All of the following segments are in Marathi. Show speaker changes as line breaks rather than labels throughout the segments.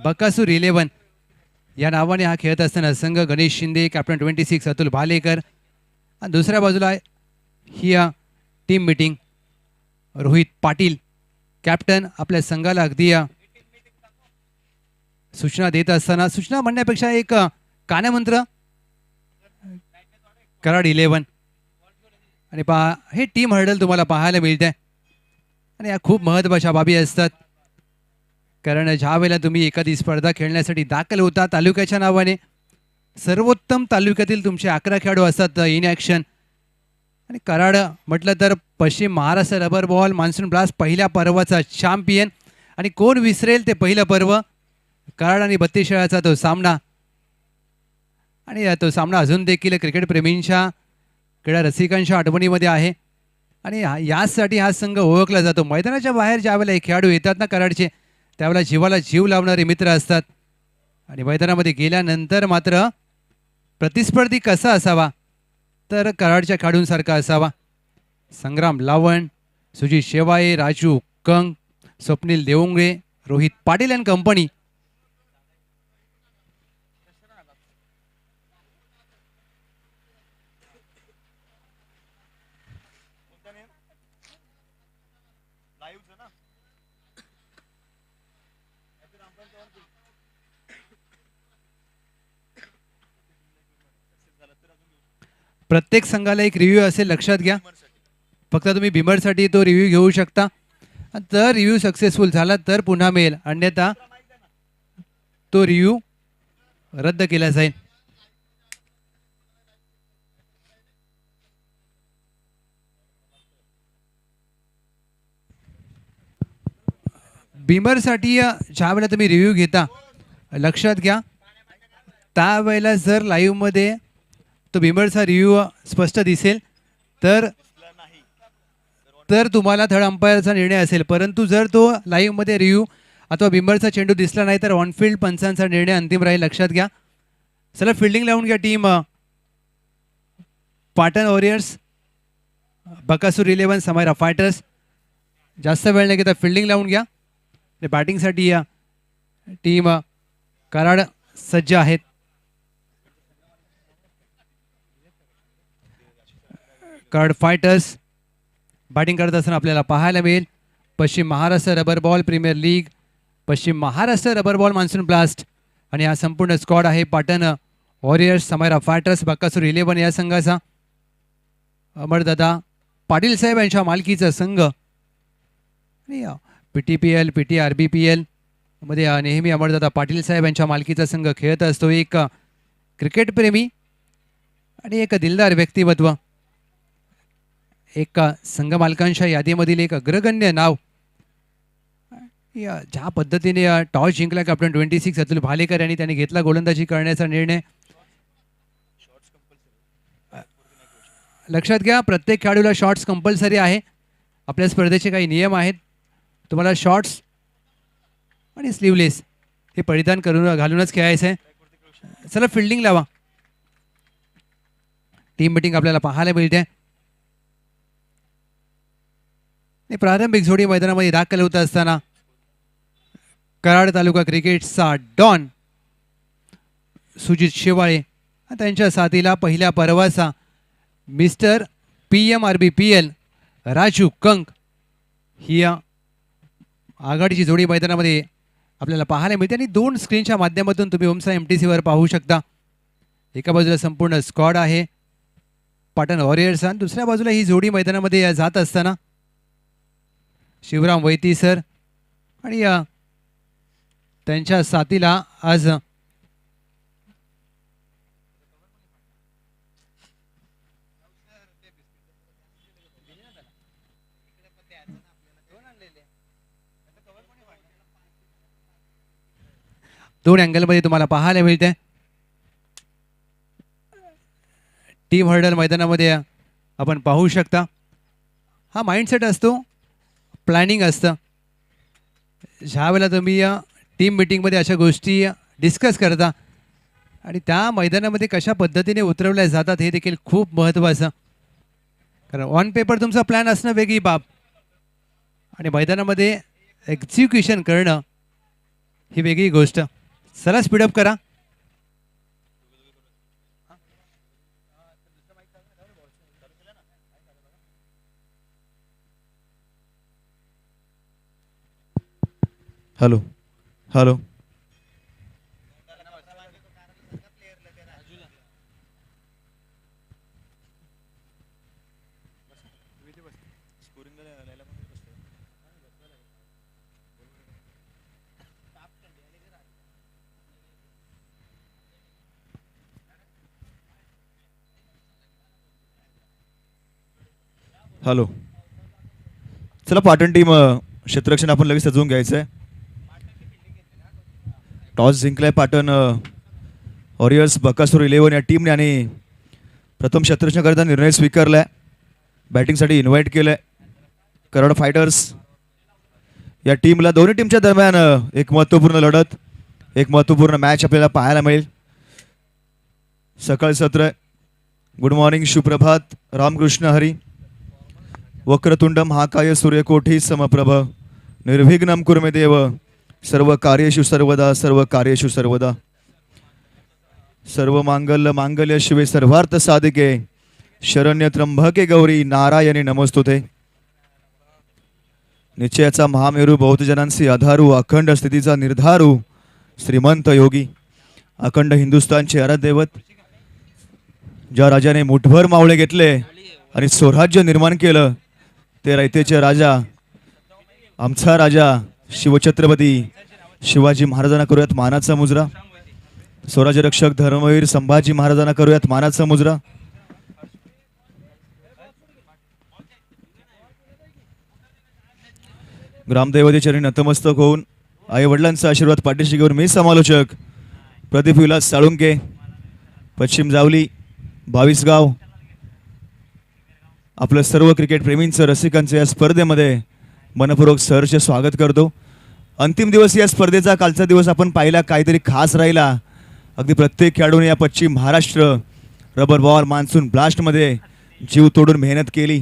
बकासूर 11 या नावाने हा खेळत असताना संघ गणेश शिंदे कॅप्टन 26 अतुल भालेकर आणि दुसऱ्या बाजूला ही team meeting Rohit Patil captain आपल्या संघाला अगदी सूचना देत असताना सूचना म्हणण्यापेक्षा एक कानमंत्र कराड 11 आणि पहा हे टीम हर्डल तुम्हाला पाहायला मिळते आणि या खूप महत्त्वाच्या बाबी असतात कारण ज्या वेळेला तुम्ही एखादी स्पर्धा खेळण्यासाठी दाखल होता तालुक्याच्या नावाने सर्वोत्तम तालुक्यातील तुमचे 11 खेळाडू असतात इन ॲक्शन आणि कराड म्हटलं तर पश्चिम Maharashtra rubber ball monsoon blast पहिल्या पर्वाचा चॅम्पियन आणि कोण विसरेल ते पहिलं पर्व कराड आणि 32 खेळाचा तो सामना आणि तो सामना अजून देखील क्रिकेट प्रेमींच्या क्रीडा रसिकांच्या आठवणीमध्ये आहे आणि यासाठी हा संघ ओळखला जातो मैदानाच्या बाहेर ज्यावेळेला हे खेळाडू येतात ना कराडचे त्यावेळेला जीवाला जीव लावणारे मित्र असतात आणि मैदानामध्ये गेल्यानंतर मात्र प्रतिस्पर्धी कसा असावा तर कराडच्या खेळाडूंसारखा असावा संग्राम लावण सुजित शेवाळे राजू कंग स्वप्नील देवंगळे रोहित पाटील अँड कंपनी प्रत्येक संघाला एक रिव्ह्यू असेल लक्षात घ्या फक्त तुम्ही बिमरसाठी तो रिव्ह्यू घेऊ शकता जर रिव्ह्यू सक्सेसफुल झाला तर पुन्हा मिळेल अन्यथा तो रिव्ह्यू रद्द केला जाईल बिमरसाठी ज्या वेळेला तुम्ही रिव्ह्यू घेता लक्षात घ्या त्यावेळेला जर लाईव्हमध्ये तो बिमरचा रिव्ह्यू स्पष्ट दिसेल तर तर तुम्हाला थर्ड अंपायरचा निर्णय असेल परंतु जर तो लाईव्हमध्ये रिव्ह्यू अथवा बिमरचा चेंडू दिसला नाही तर ऑनफिल्ड पंचांचा निर्णय अंतिम राहील लक्षात घ्या चला फिल्डिंग लावून घ्या team Patan warriors Bakasur 11 Samaira fighters जास्त वेळ नाही घेता फिल्डिंग लावून घ्या बॅटिंगसाठी या टीम कराड सज्ज आहेत कराड फायटर्स बॅटिंग करत असताना आपल्याला पाहायला मिळेल पश्चिम Maharashtra rubber ball premier league पश्चिम Maharashtra rubber ball monsoon blast आणि हा संपूर्ण स्क्वॉड आहे पाटण वॉरियर्स समायरा फायटर्स बकासूर 11 या संघाचा अमरदादा पाटील साहेब यांच्या मालकीचा संघ आणि PTPL PTRBPL मध्ये नेहमी अमरदादा पाटील साहेब यांच्या मालकीचा संघ खेळत असतो एक क्रिकेट प्रेमी आणि एक दिलदार व्यक्तिमत्व एक संघ मालकांच्या यादीमधील एक अग्रगण्य नाव ज्या पद्धतीने टॉस जिंकला कॅप्टन 26 अतुल भालेकर यांनी त्यांनी घेतला गोलंदाजी करण्याचा निर्णय लक्षात घ्या प्रत्येक खेळाडूला शॉट्स कंपल्सरी आहे आपल्या स्पर्धेचे काही नियम आहेत तुम्हाला शॉट्स आणि स्लीवलेस हे परिधान करून घालूनच खेळायचं आहे चला फिल्डिंग लावा टीम मीटिंग आपल्याला पाहायला मिळते प्रारंभिक जोडी मैदानामध्ये दाखल होत असताना कराड तालुका क्रिकेटचा डॉन सुजित शेवाळे त्यांच्या साथीला पहिल्या पर्वाचा मिस्टर PMRBPL राजू कंक ही आघाडीची जोडी मैदानामध्ये आपल्याला पाहायला मिळते आणि 2 स्क्रीनच्या माध्यमातून तुम्ही ओमसा MTCवर पाहू शकता एका बाजूला संपूर्ण स्क्वॉड आहे पाटण वॉरियर्स आणि दुसऱ्या बाजूला ही जोडी मैदानामध्ये जात असताना शिवराम वैती सर आणि त्यांच्या साथीला आज दोन अँगलमध्ये तुम्हाला पाहायला मिळते टीम हर्डल मैदानामध्ये आपण पाहू शकता हा माइंडसेट असतो प्लॅनिंग असतं ज्या वेळेला तुम्ही टीम मीटिंगमध्ये अशा गोष्टी डिस्कस करता आणि त्या मैदानामध्ये कशा पद्धतीने उतरवल्या जातात हे देखील खूप महत्त्वाचं कारण ऑन पेपर तुमचा प्लॅन असणं वेगळी बाब आणि मैदानामध्ये एक्झिक्युशन करणं ही वेगळी गोष्ट. चला स्पीडअप करा.
Hello hello. हॅलो. चला पाटण टीम क्षेत्ररक्षण आपण लगेच सजवून घ्यायचं आहे. टॉस जिंकलाय पाटण वॉरियर्स बकासूर 11 या टीमने आणि प्रथम क्षेत्ररक्षण करता निर्णय स्वीकारलाय. बॅटिंगसाठी इन्व्हाइट केलंय. कराड फायटर्स या टीमला दोन्ही टीमच्या दरम्यान एक महत्त्वपूर्ण लढत, एक महत्त्वपूर्ण मॅच आपल्याला पाहायला मिळेल. सकाळ सत्र. गुड मॉर्निंग, सुप्रभात, रामकृष्ण हरी. वक्रतुंड महाकाय सूर्यकोटी समप्रभ निर्विघ्नं कुरु देव सर्व कार्येषु सर्वदा सर्व कार्येषु सर्वदा. सर्व मांगल्य मांगल्य शिवे सर्वार्थ साधिके शरण्य त्र्यंबके गौरी नारायणी नमस्तुते. निश्चयाचा महामेरू बहुतजनांसी आधारू अखंड स्थितीचा निर्धारू श्रीमंत योगी अखंड हिंदुस्थानचे आराध्यदैवत ज्या राजाने मुठभर मावळे घेतले आणि स्वराज्य निर्माण केलं ते रयतेचे राजा आमचा राजा शिवछत्रपती शिवाजी महाराजांना करूयात मानाचा मुजरा. स्वराज्य रक्षक धर्मवीर संभाजी महाराजांना करूयात मानाचा मुजरा. ग्रामदैवते चरणी नतमस्तक होऊन आई वडिलांचा आशीर्वाद पाठीशी घेऊन मी समालोचक प्रदीप विलास साळुंके, पश्चिम जावली, 22 गाव, आपलं सर्व क्रिकेट प्रेमींचं रसिकांचं या स्पर्धेमध्ये मनपूर्वक सहर्ष स्वागत करतो. अंतिम दिवस या स्पर्धेचा कालचा दिवस आपण पाहिला, काहीतरी खास राहिला. अगदी प्रत्येक खेळाडूने या पश्चिम महाराष्ट्र रबर बॉल मान्सून ब्लास्टमध्ये जीव तोडून मेहनत केली.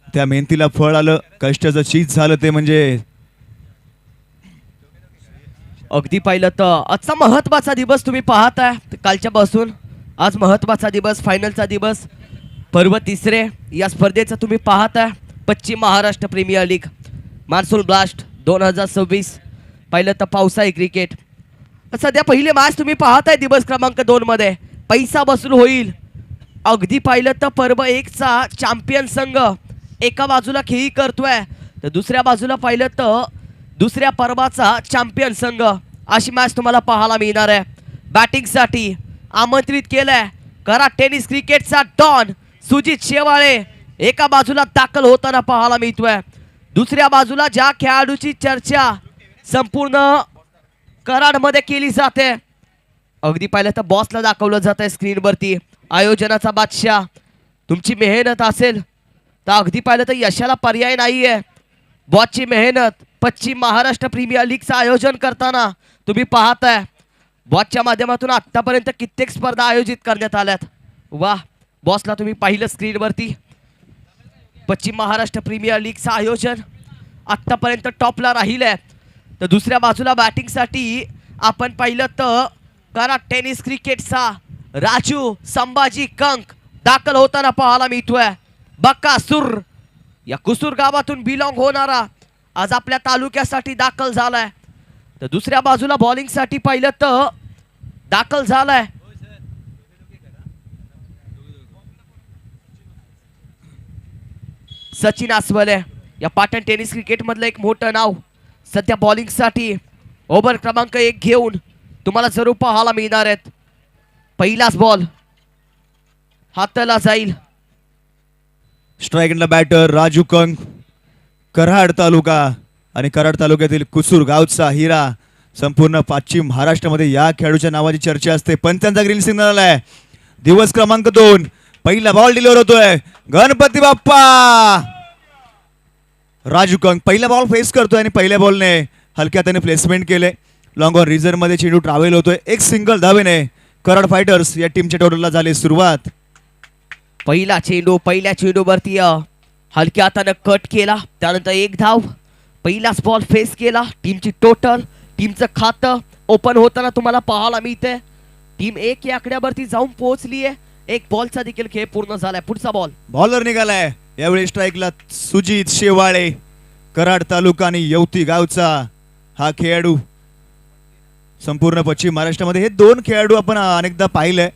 त्या मेहनतीला फळ आलं, कष्टाचं चीज झालं ते म्हणजे
अगदी पाहिलं तर आजचा महत्त्वाचा दिवस तुम्ही पाहताय. कालच्या पासून आज महत्त्वाचा दिवस, फायनलचा दिवस, पर्व तिसरे या स्पर्धेचं तुम्ही पाहताय. Paschim Maharashtra premier league monsoon blast 2026. पाहिलं तर पावसाळी क्रिकेट. सध्या पहिले मॅच तुम्ही पाहताय दिवस क्रमांक 2 मध्ये पैसा वसूल होईल. अगदी पाहिलं तर पर्व 1 चा चॅम्पियन संघ एका बाजूला खेळी करतोय तर दुसऱ्या बाजूला पाहिलं तर दुसऱ्या पर्वाचा चॅम्पियन संघ. अशी मॅच तुम्हाला पाहायला मिळणार आहे. बॅटिंगसाठी आमंत्रित केलंय करा टेनिस क्रिकेटचा डॉन सुजित शेवाळे एका बाजूला दाखल होताना पाहायला मिळतोय. दुसऱ्या बाजूला ज्या खेळाडूची चर्चा संपूर्ण कराडमध्ये केली जाते, अगदी पाहिलं तर बॉसला दाखवलं जात आहे स्क्रीनवरती. आयोजनाचा बादशाह. तुमची मेहनत असेल तर अगदी पाहिलं तर यशाला पर्याय नाहीये. बॉसची मेहनत पश्चिम महाराष्ट्र प्रीमियर लीगचं आयोजन करताना तुम्ही पाहताय. बॉसच्या माध्यमातून आतापर्यंत कित्येक स्पर्धा आयोजित करण्यात आल्यात. वाह, बॉसला तुम्ही पाहिलं स्क्रीनवरती. पश्चिम महाराष्ट्र प्रीमियर लीगचं आयोजन आतापर्यंत टॉपला राहिलंय. तर दुसऱ्या बाजूला बॅटिंगसाठी आपण पाहिलं तर करा टेनिस क्रिकेटचा राजू संभाजी कंक दाखल होताना पाहायला मिळतोय. बकासूर या कुसूर गावातून बिलॉंग होणारा आज आपल्या तालुक्यासाठी दाखल झालाय. तर दुसऱ्या बाजूला बॉलिंगसाठी पाहिलं तर दाखल झालाय सचिन आसवले. या पाटण टेनिस क्रिकेट मधलं एक मोठं नाव सध्या बॉलिंगसाठी ओव्हर क्रमांक 1 घेऊन तुम्हाला जरूर पाहायला मिळणार आहेत. पहिलाच बॉल हाताला जाईल.
स्ट्राइक एंडला बॅटर राजू कंक, कराड तालुका आणि कराड तालुक्यातील कुसूर गावचा हिरा. संपूर्ण पश्चिम महाराष्ट्रामध्ये या खेळाडूच्या नावाची चर्चा असते. पंचांचा ग्रीन सिग्नल आलाय. दिवस क्रमांक 2, पहिला बॉल डिलिव्हर होतोय. गणपती बाप्पा. राजू कंक पहिला बॉल फेस करतोय आणि पहिल्या बॉलने हलक्या त्याने प्लेसमेंट केले. लॉंग ऑन रिझर्व मध्ये चेंडू ट्रॅव्हल होतोय. एक सिंगल धावेने कराड फायटर्स या टीमच्या टोटलला झाली सुरुवात.
पहिला चेंडू पहिल्या चेंडूवरती हलक्या हाताने कट केला. त्यानंतर एक धाव. पहिलाच बॉल फेस केला. टीमची टोटल टीमचं खातं ओपन होताना तुम्हाला पाहायला मिळते. टीम 1 या आकड्यावरती जाऊन पोहोचली आहे. एक बॉलचा देखील खेळ पूर्ण झालाय. पुढचा बॉल
बॉलर निघालाय यावेळी स्ट्राईकला सुजित शेवाळे, कराड तालुका आणि यवती गावचा हा खेळाडू. संपूर्ण पश्चिम महाराष्ट्रामध्ये हे दोन खेळाडू आपण अनेकदा पाहिलंय.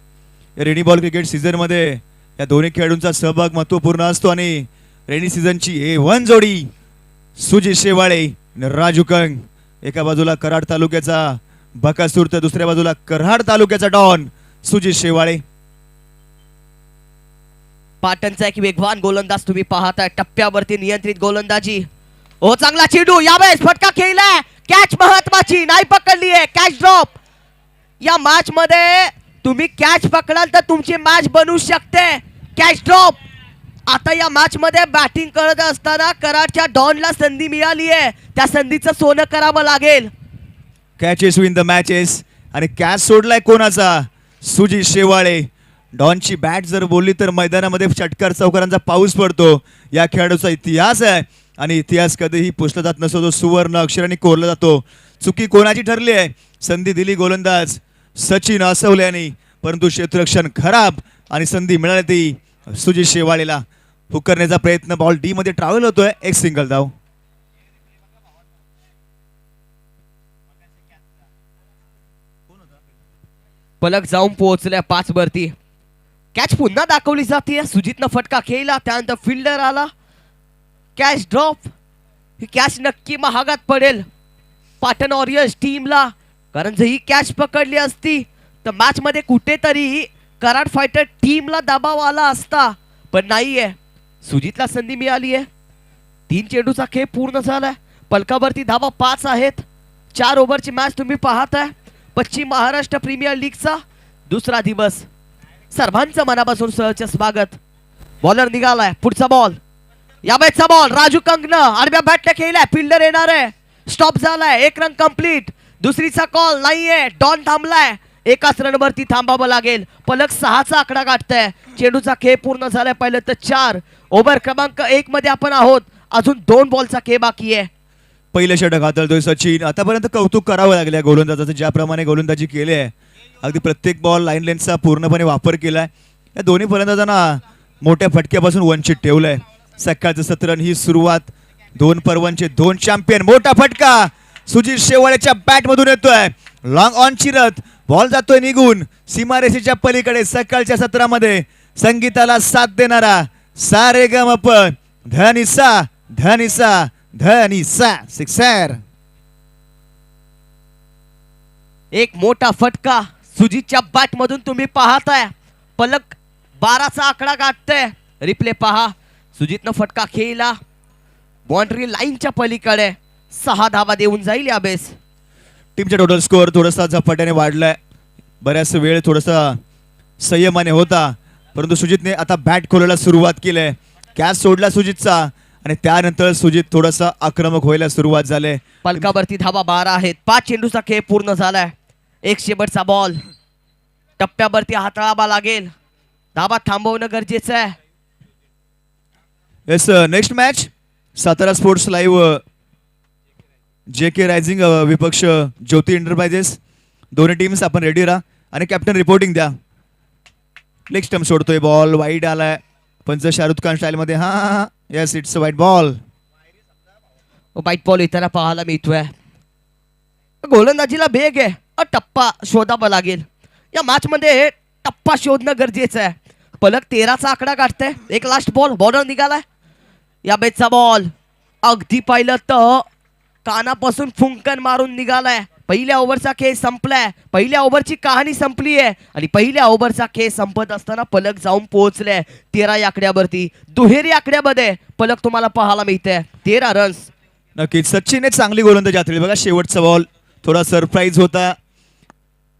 रेनी बॉल क्रिकेट सीझन मध्ये या दोन्ही खेळाडूंचा सहभाग महत्वपूर्ण असतो आणि रेनी सीझनची A1 जोडी सुजित शेवाळे आणि राजू कंग. एका बाजूला कराड तालुक्याचा बकासूर तर दुसऱ्या बाजूला कराड तालुक्याचा डॉन सुजित शेवाळे.
पाटणचा एक वेगवान गोलंदाज तुम्ही पाहताय. टप्प्यावरती नियंत्रित गोलंदाजी. ओ चांगला चेंडू यावेळेस फटका खेळलाय. कॅच महत्वाची नाही पकडली आहे. Catch drop. या मॅच मध्ये तुम्ही कॅच पकडाल तर तुमची मॅच बनू शकते. Catch drop. आता या मॅच मध्ये बॅटिंग करत असताना कराडच्या डॉनला संधी मिळाली आहे. त्या संधीचं सोनं करावं लागेल.
कॅचेस विन द मॅचेस आणि कॅच सोडलाय कोणाचा? सुजित शेवाळे. डॉनची बॅट जर बोलली तर मैदानामध्ये षटकार चौकारांचा पाऊस पडतो. या खेळाडूचा इतिहास आहे आणि इतिहास कधीही पुसला जात नसतो. तो सुवर्ण अक्षरांनी कोरला जातो. चुकी कोणाची ठरली आहे? संधी दिली गोलंदाज सचिन असवल्याने, परंतु क्षेत्ररक्षण खराब आणि संधी मिळाली ती सुजित शेवाळेला. हुक करण्याचा प्रयत्न. बॉल डी मध्ये ट्रॅव्हल होतोय. एक सिंगल धाव.
पलक जाऊन पोहोचल्या 5 वरती. कॅच पुन्हा दाखवली जाते. सुजितनं फटका खेळला. त्यानंतर फिल्डर आला. Catch drop. ही कॅच नक्की महागात पडेल पाटण वॉरियर्स टीमला, कारण जर ही कॅच पकडली असती तर मॅच मध्ये कुठेतरी कराड फायटर टीमला दबाव आला असता, पण नाहीये. सुजितला संधी मिळाली आहे. 3 चेंडूचा खेळ पूर्ण झालाय. पलकावरती धावा 5 आहेत. 4 ओव्हरची मॅच तुम्ही पाहताय. पश्चिम महाराष्ट्र प्रीमियर लीगचा दुसरा दिवस. सर्वांचं मनापासून सहर्ष स्वागत. बॉलर निघालाय. पुढचा बॉल. यावेळेचा बॉल राजू कंगनं आडव्या बॅटला खेळलाय. फिल्डर येणार आहे. स्टॉप झालाय. 1 रन कंप्लीट. दुसरीचा कॉल नाहीये. डॉन थांबलाय. एकाच रनवरती थांबावं लागेल. पलक 6चा आकडा गाठताय. चेंडूचा खेळ पूर्ण झालाय. पहिलं तर 4. ओव्हर क्रमांक 1 मध्ये आपण आहोत. अजून 2 बॉलचा खेळ बाकी आहे.
पहिलं षटक हाताळतोय सचिन. आतापर्यंत कौतुक करावं लागलं गोलंदाजाचं, ज्याप्रमाणे गोलंदाजी केली आहे. अगदी प्रत्येक बॉल लाईन लेन्थचा पूर्णपणे वापर केलाय. या दोन्ही फलंदाजांना मोठ्या फटक्यापासून वंचित ठेवलंय. सकाळचं सत्र ही सुरुवात. 2 पर्वांचे 2 चॅम्पियन. मोठा फटका सुजित शेवाळेच्या बॅट मधून येतोय. लॉंग ऑन चिरत बॉल जातोय निघून सीमारेषेच्या पलीकडे. सकाळच्या सत्रामध्ये संगीताला साथ देणारा सा रे ग म प धनिसा धनिसा धनिसा सिक्सर.
एक मोठा फटका सुजितच्या बॅट मधून तुम्ही पाहताय. पलक 12चा आकडा गाठतोय. रिप्ले पहा. सुजितनं फटका खेळला. बाउंड्री लाईनच्या पलीकडे. 6 धावा देऊन जाईल या बेस.
टीमचा टोटल स्कोअर थोडासा झपाट्याने वाढलाय. बऱ्याच वेळ थोडासा संयमाने होता, परंतु सुजितने आता बॅट खोलायला सुरुवात केली. कॅच सोडला सुजितचा आणि त्यानंतर सुजित थोडासा आक्रमक व्हायला सुरुवात झाले.
पलकावरती धावा 12 आहेत. 5 चेंडूचा खेळ पूर्ण झालाय. एक शेवटचा बॉल. टप्प्यावरती हाताळावा लागेल. धावा थांबवणं गरजेचं आहे.
Yes, next match Satara sports live JK rising विपक्ष ज्योती एंटरप्राइजेस. दोन्ही टीम्स आपण रेडी राहा आणि कॅप्टन रिपोर्टिंग द्या. लेग स्टंप सोडतोय. बॉल वाईड आलाय. पंच शाहरुख खान स्टाईल मध्ये. हा येस, इट्स अ वाईट बॉल.
वाईट बॉल येताना पाहायला मिळतोय. गोलंदाजीला बेग आहे. टप्पा शोधावा लागेल. या मॅच मध्ये टप्पा शोधणं गरजेचं आहे. पलक 13चा आकडा गाठतंय. एक लास्ट बॉल. बॉर्डर निघालाय. या बेसचा बॉल अगदी पाहिलं तर कानापासून फुंकन मारून निघालाय. पहिल्या ओव्हरचा खेळ संपलाय. पहिल्या ओव्हरची कहाणी संपली आहे आणि पहिल्या ओव्हरचा खेळ संपत असताना पलक जाऊन पोहोचले 13 या आकड्यावरती. दुहेरी आकड्यामध्ये पलक तुम्हाला पाहायला मिळते. 13 रन्स.
नक्कीच सचिनने चांगली गोलंदाजी हाताळली. बघा शेवटचा बॉल थोडा सरप्राईज होता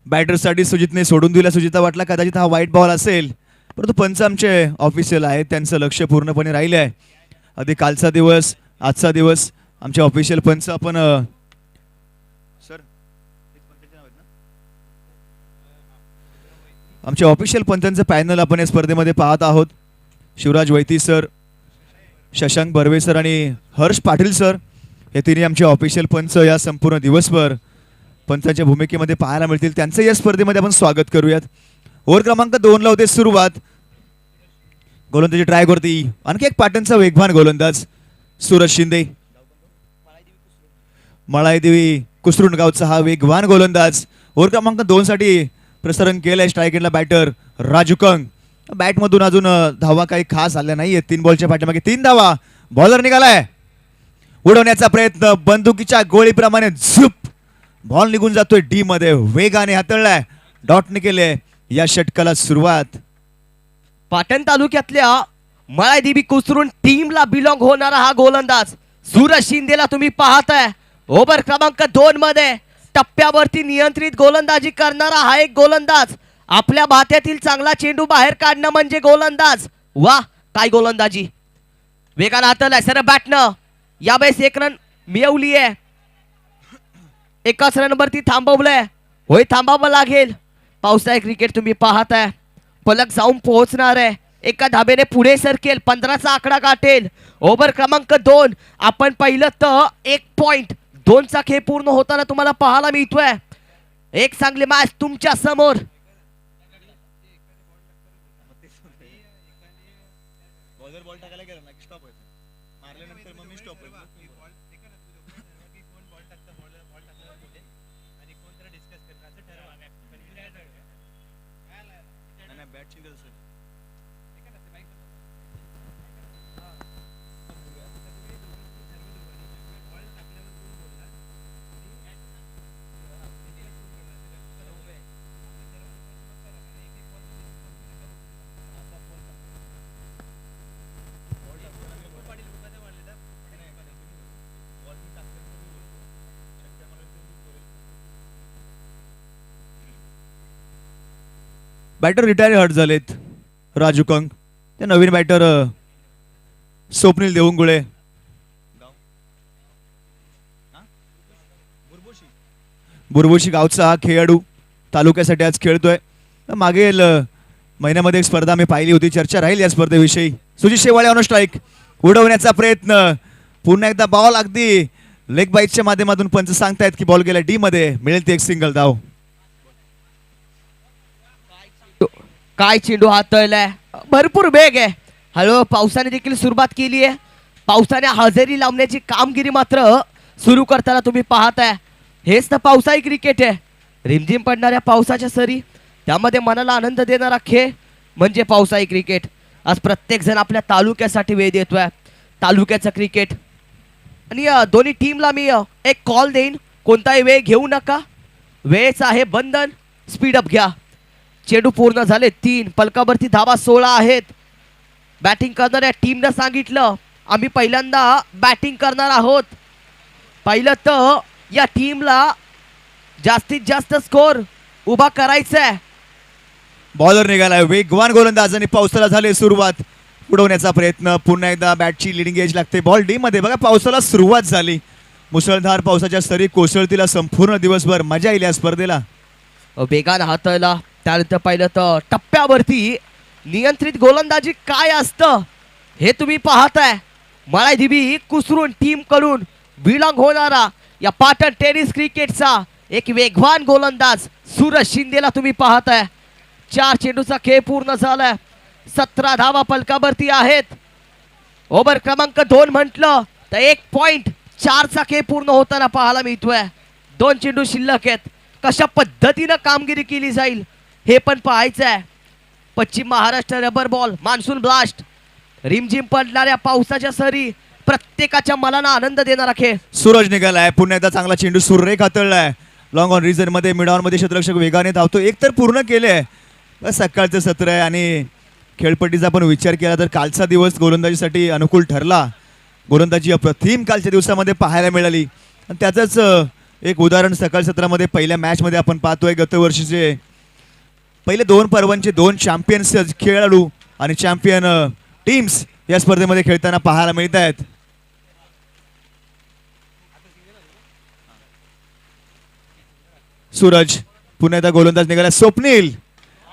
बॅटरसाठी. सुजितने सोडून दिला. सुजितला वाटला कदाचित हा वाईट बॉल असेल, परंतु पंच आमचे ऑफिशियल आहेत, त्यांचं लक्ष पूर्णपणे राहिले आहे. अगदी कालचा दिवस, आजचा दिवस आमचे ऑफिशियल पंच आपण सर आमचे ऑफिशियल पंचांचं पॅनल आपण या स्पर्धेमध्ये पाहत आहोत. शिवराज वैती सर, शशांक बर्वे सर आणि हर्ष पाटील सर हे तिन्ही आमचे ऑफिशियल पंच या संपूर्ण दिवसभर पंचांच्या भूमिकेमध्ये पाहायला मिळतील त्यांचं या स्पर्धेमध्ये आपण स्वागत करूयात. ओव्हर क्रमांक 2 ला होते सुरुवात. गोलंदाजी ट्राय करती आणखी एक पाटणचा वेगवान गोलंदाज सूरज शिंदे. मळाईदेवी कुसरुण गावचा हा वेगवान गोलंदाज ओव्हर क्रमांक 2 साठी प्रसारण केलंय. स्ट्राईक एंडला बॅटर राजू कंग. बॅटमधून अजून धावा काही खास आल्या नाहीये. 3 बॉलच्या पाठीमागे 3 धावा. बॉलर निघालाय उडवण्याचा प्रयत्न बंदुकीच्या गोळीप्रमाणे झुप बॉल निघून जातोय डी मध्ये. वेगाने हाताळलाय डॉटने केले या षटकाला सुरुवात.
पाटण तालुक्यातल्या मळादेवी कुसरून टीमला बिलॉंग होणारा हा गोलंदाज सूरज शिंदेला तुम्ही पाहताय. ओव्हर क्रमांक 2 मध्ये टप्प्यावरती नियंत्रित गोलंदाजी करणारा हा एक गोलंदाज. आपल्या भात्यातील चांगला चेंडू बाहेर काढणं म्हणजे गोलंदाज. वा काय गोलंदाजी. वेगानं हाताळलाय सर बॅटनं. यावेळेस 1 रन मिळवली आहे. एकाच रनवरती थांबवलंय. होय थांबावं लागेल. पावसाळी क्रिकेट तुम्ही पाहताय. पलक जाऊन पोहोचणार आहे. एका धाब्याने पुढे सरकेल. 15चा आकडा गाठेल. ओव्हर क्रमांक 2 आपण पाहिलं तर 1 पॉइंट 2चा खेळ पूर्ण होताना तुम्हाला पाहायला मिळतोय. एक चांगली मॅच तुमच्या समोर.
बॅटर रिटायर हर्ट झालेत राजू कंग. ते नवीन बॅटर स्वप्नील देवंगुळे. बुरबुशी गावचा हा खेळाडू तालुक्यासाठी आज खेळतोय. मागील महिन्यामध्ये एक स्पर्धा मी पाहिली होती. चर्चा राहील या स्पर्धेविषयी. Sujit Shewale on strike. उडवण्याचा प्रयत्न. पुन्हा एकदा बॉल अगदी लेग बाईटच्या माध्यमातून पंच सांगतायत की बॉल गेला डी मध्ये. मिळेल ती एक सिंगल धाव.
काय चेंडू हाताळलाय. भरपूर वेग आहे. हळूहळू पावसाने देखील सुरुवात केली आहे. पावसाने हजेरी लावण्याची कामगिरी मात्र सुरू करताना तुम्ही पाहताय. हेच तर पावसाळी क्रिकेट आहे. रिमझिम पडणाऱ्या पावसाच्या सरी त्यामध्ये मनाला आनंद देणारा खेळ म्हणजे पावसाळी क्रिकेट. आज प्रत्येक जण आपल्या तालुक्यासाठी वेळ देतोय. तालुक्याचं क्रिकेट आणि दोन्ही टीमला मी एक कॉल देईन. कोणताही वेळ घेऊ नका. वेळेचं आहे बंधन. स्पीडअप घ्या. चेंडू पूर्ण झाले 3. पलकावरती धावा 16 आहेत. बॅटिंग करणाऱ्या टीमनं सांगितलं आम्ही पहिल्यांदा बॅटिंग करणार आहोत. पहिलं तर या टीमला जास्तीत जास्त स्कोर उभा करायचा आहे.
बॉलर निघालाय वेगवान गोलंदाज आणि पावसाला झाले सुरुवात. उडवण्याचा प्रयत्न. पुन्हा एकदा बॅटची लिडिंग एज लागते. बॉल डी मध्ये. बघा पावसाला सुरुवात झाली. मुसळधार पावसाच्या सरी कोसळतीला संपूर्ण दिवसभर मजा येईल या स्पर्धेला.
वेगानं हाताळला. त्यानंतर पाहिलं तर टप्प्यावरती नियंत्रित गोलंदाजी काय असतं हे तुम्ही पाहताय. मळादेवी कुसरून टीम कडून बिलॉंग होणारा या पाटण टेनिस क्रिकेटचा एक वेगवान गोलंदाज सूरज शिंदेला तुम्ही पाहताय. 4 चेंडूचा खेळ पूर्ण झालाय. 17 धावा पलकावरती आहेत. ओव्हर क्रमांक 2 म्हटलं तर 1 पॉइंट 4चा खेळ पूर्ण होताना पाहायला मिळतोय. 2 चेंडू शिल्लक आहेत. कशा पद्धतीनं कामगिरी केली जाईल हे पण पाहायचं आहे. पश्चिम Maharashtra rubber ball monsoon blast. रिमझिम पडणाऱ्या पावसाच्या सरी प्रत्येकाच्या मनाला आनंद देणारा खेळ.
सूरज निघालाय. पुन्हा एकदा चांगला चेंडू सुरेख हाताळलाय. लॉंग ऑन रिझन मध्ये मिड ऑन मध्ये क्षेत्ररक्षक वेगाने धावतो. एक तर पूर्ण केले. सकाळचं सत्र आहे आणि खेळपट्टीचा आपण विचार केला तर कालचा दिवस गोलंदाजीसाठी अनुकूल ठरला. गोलंदाजी अप्रतिम कालच्या दिवसामध्ये पाहायला मिळाली. आणि त्याचंच एक उदाहरण सकाळ सत्रामध्ये पहिल्या मॅच मध्ये आपण पाहतोय. गतवर्षीचे पहिले 2 पर्वांचे 2 चॅम्पियन्स खेळाडू आणि चॅम्पियन टीम्स या स्पर्धेमध्ये खेळताना पाहायला मिळत आहेत. सूरज पुन्हा एकदा गोलंदाज निघाला. स्वप्नील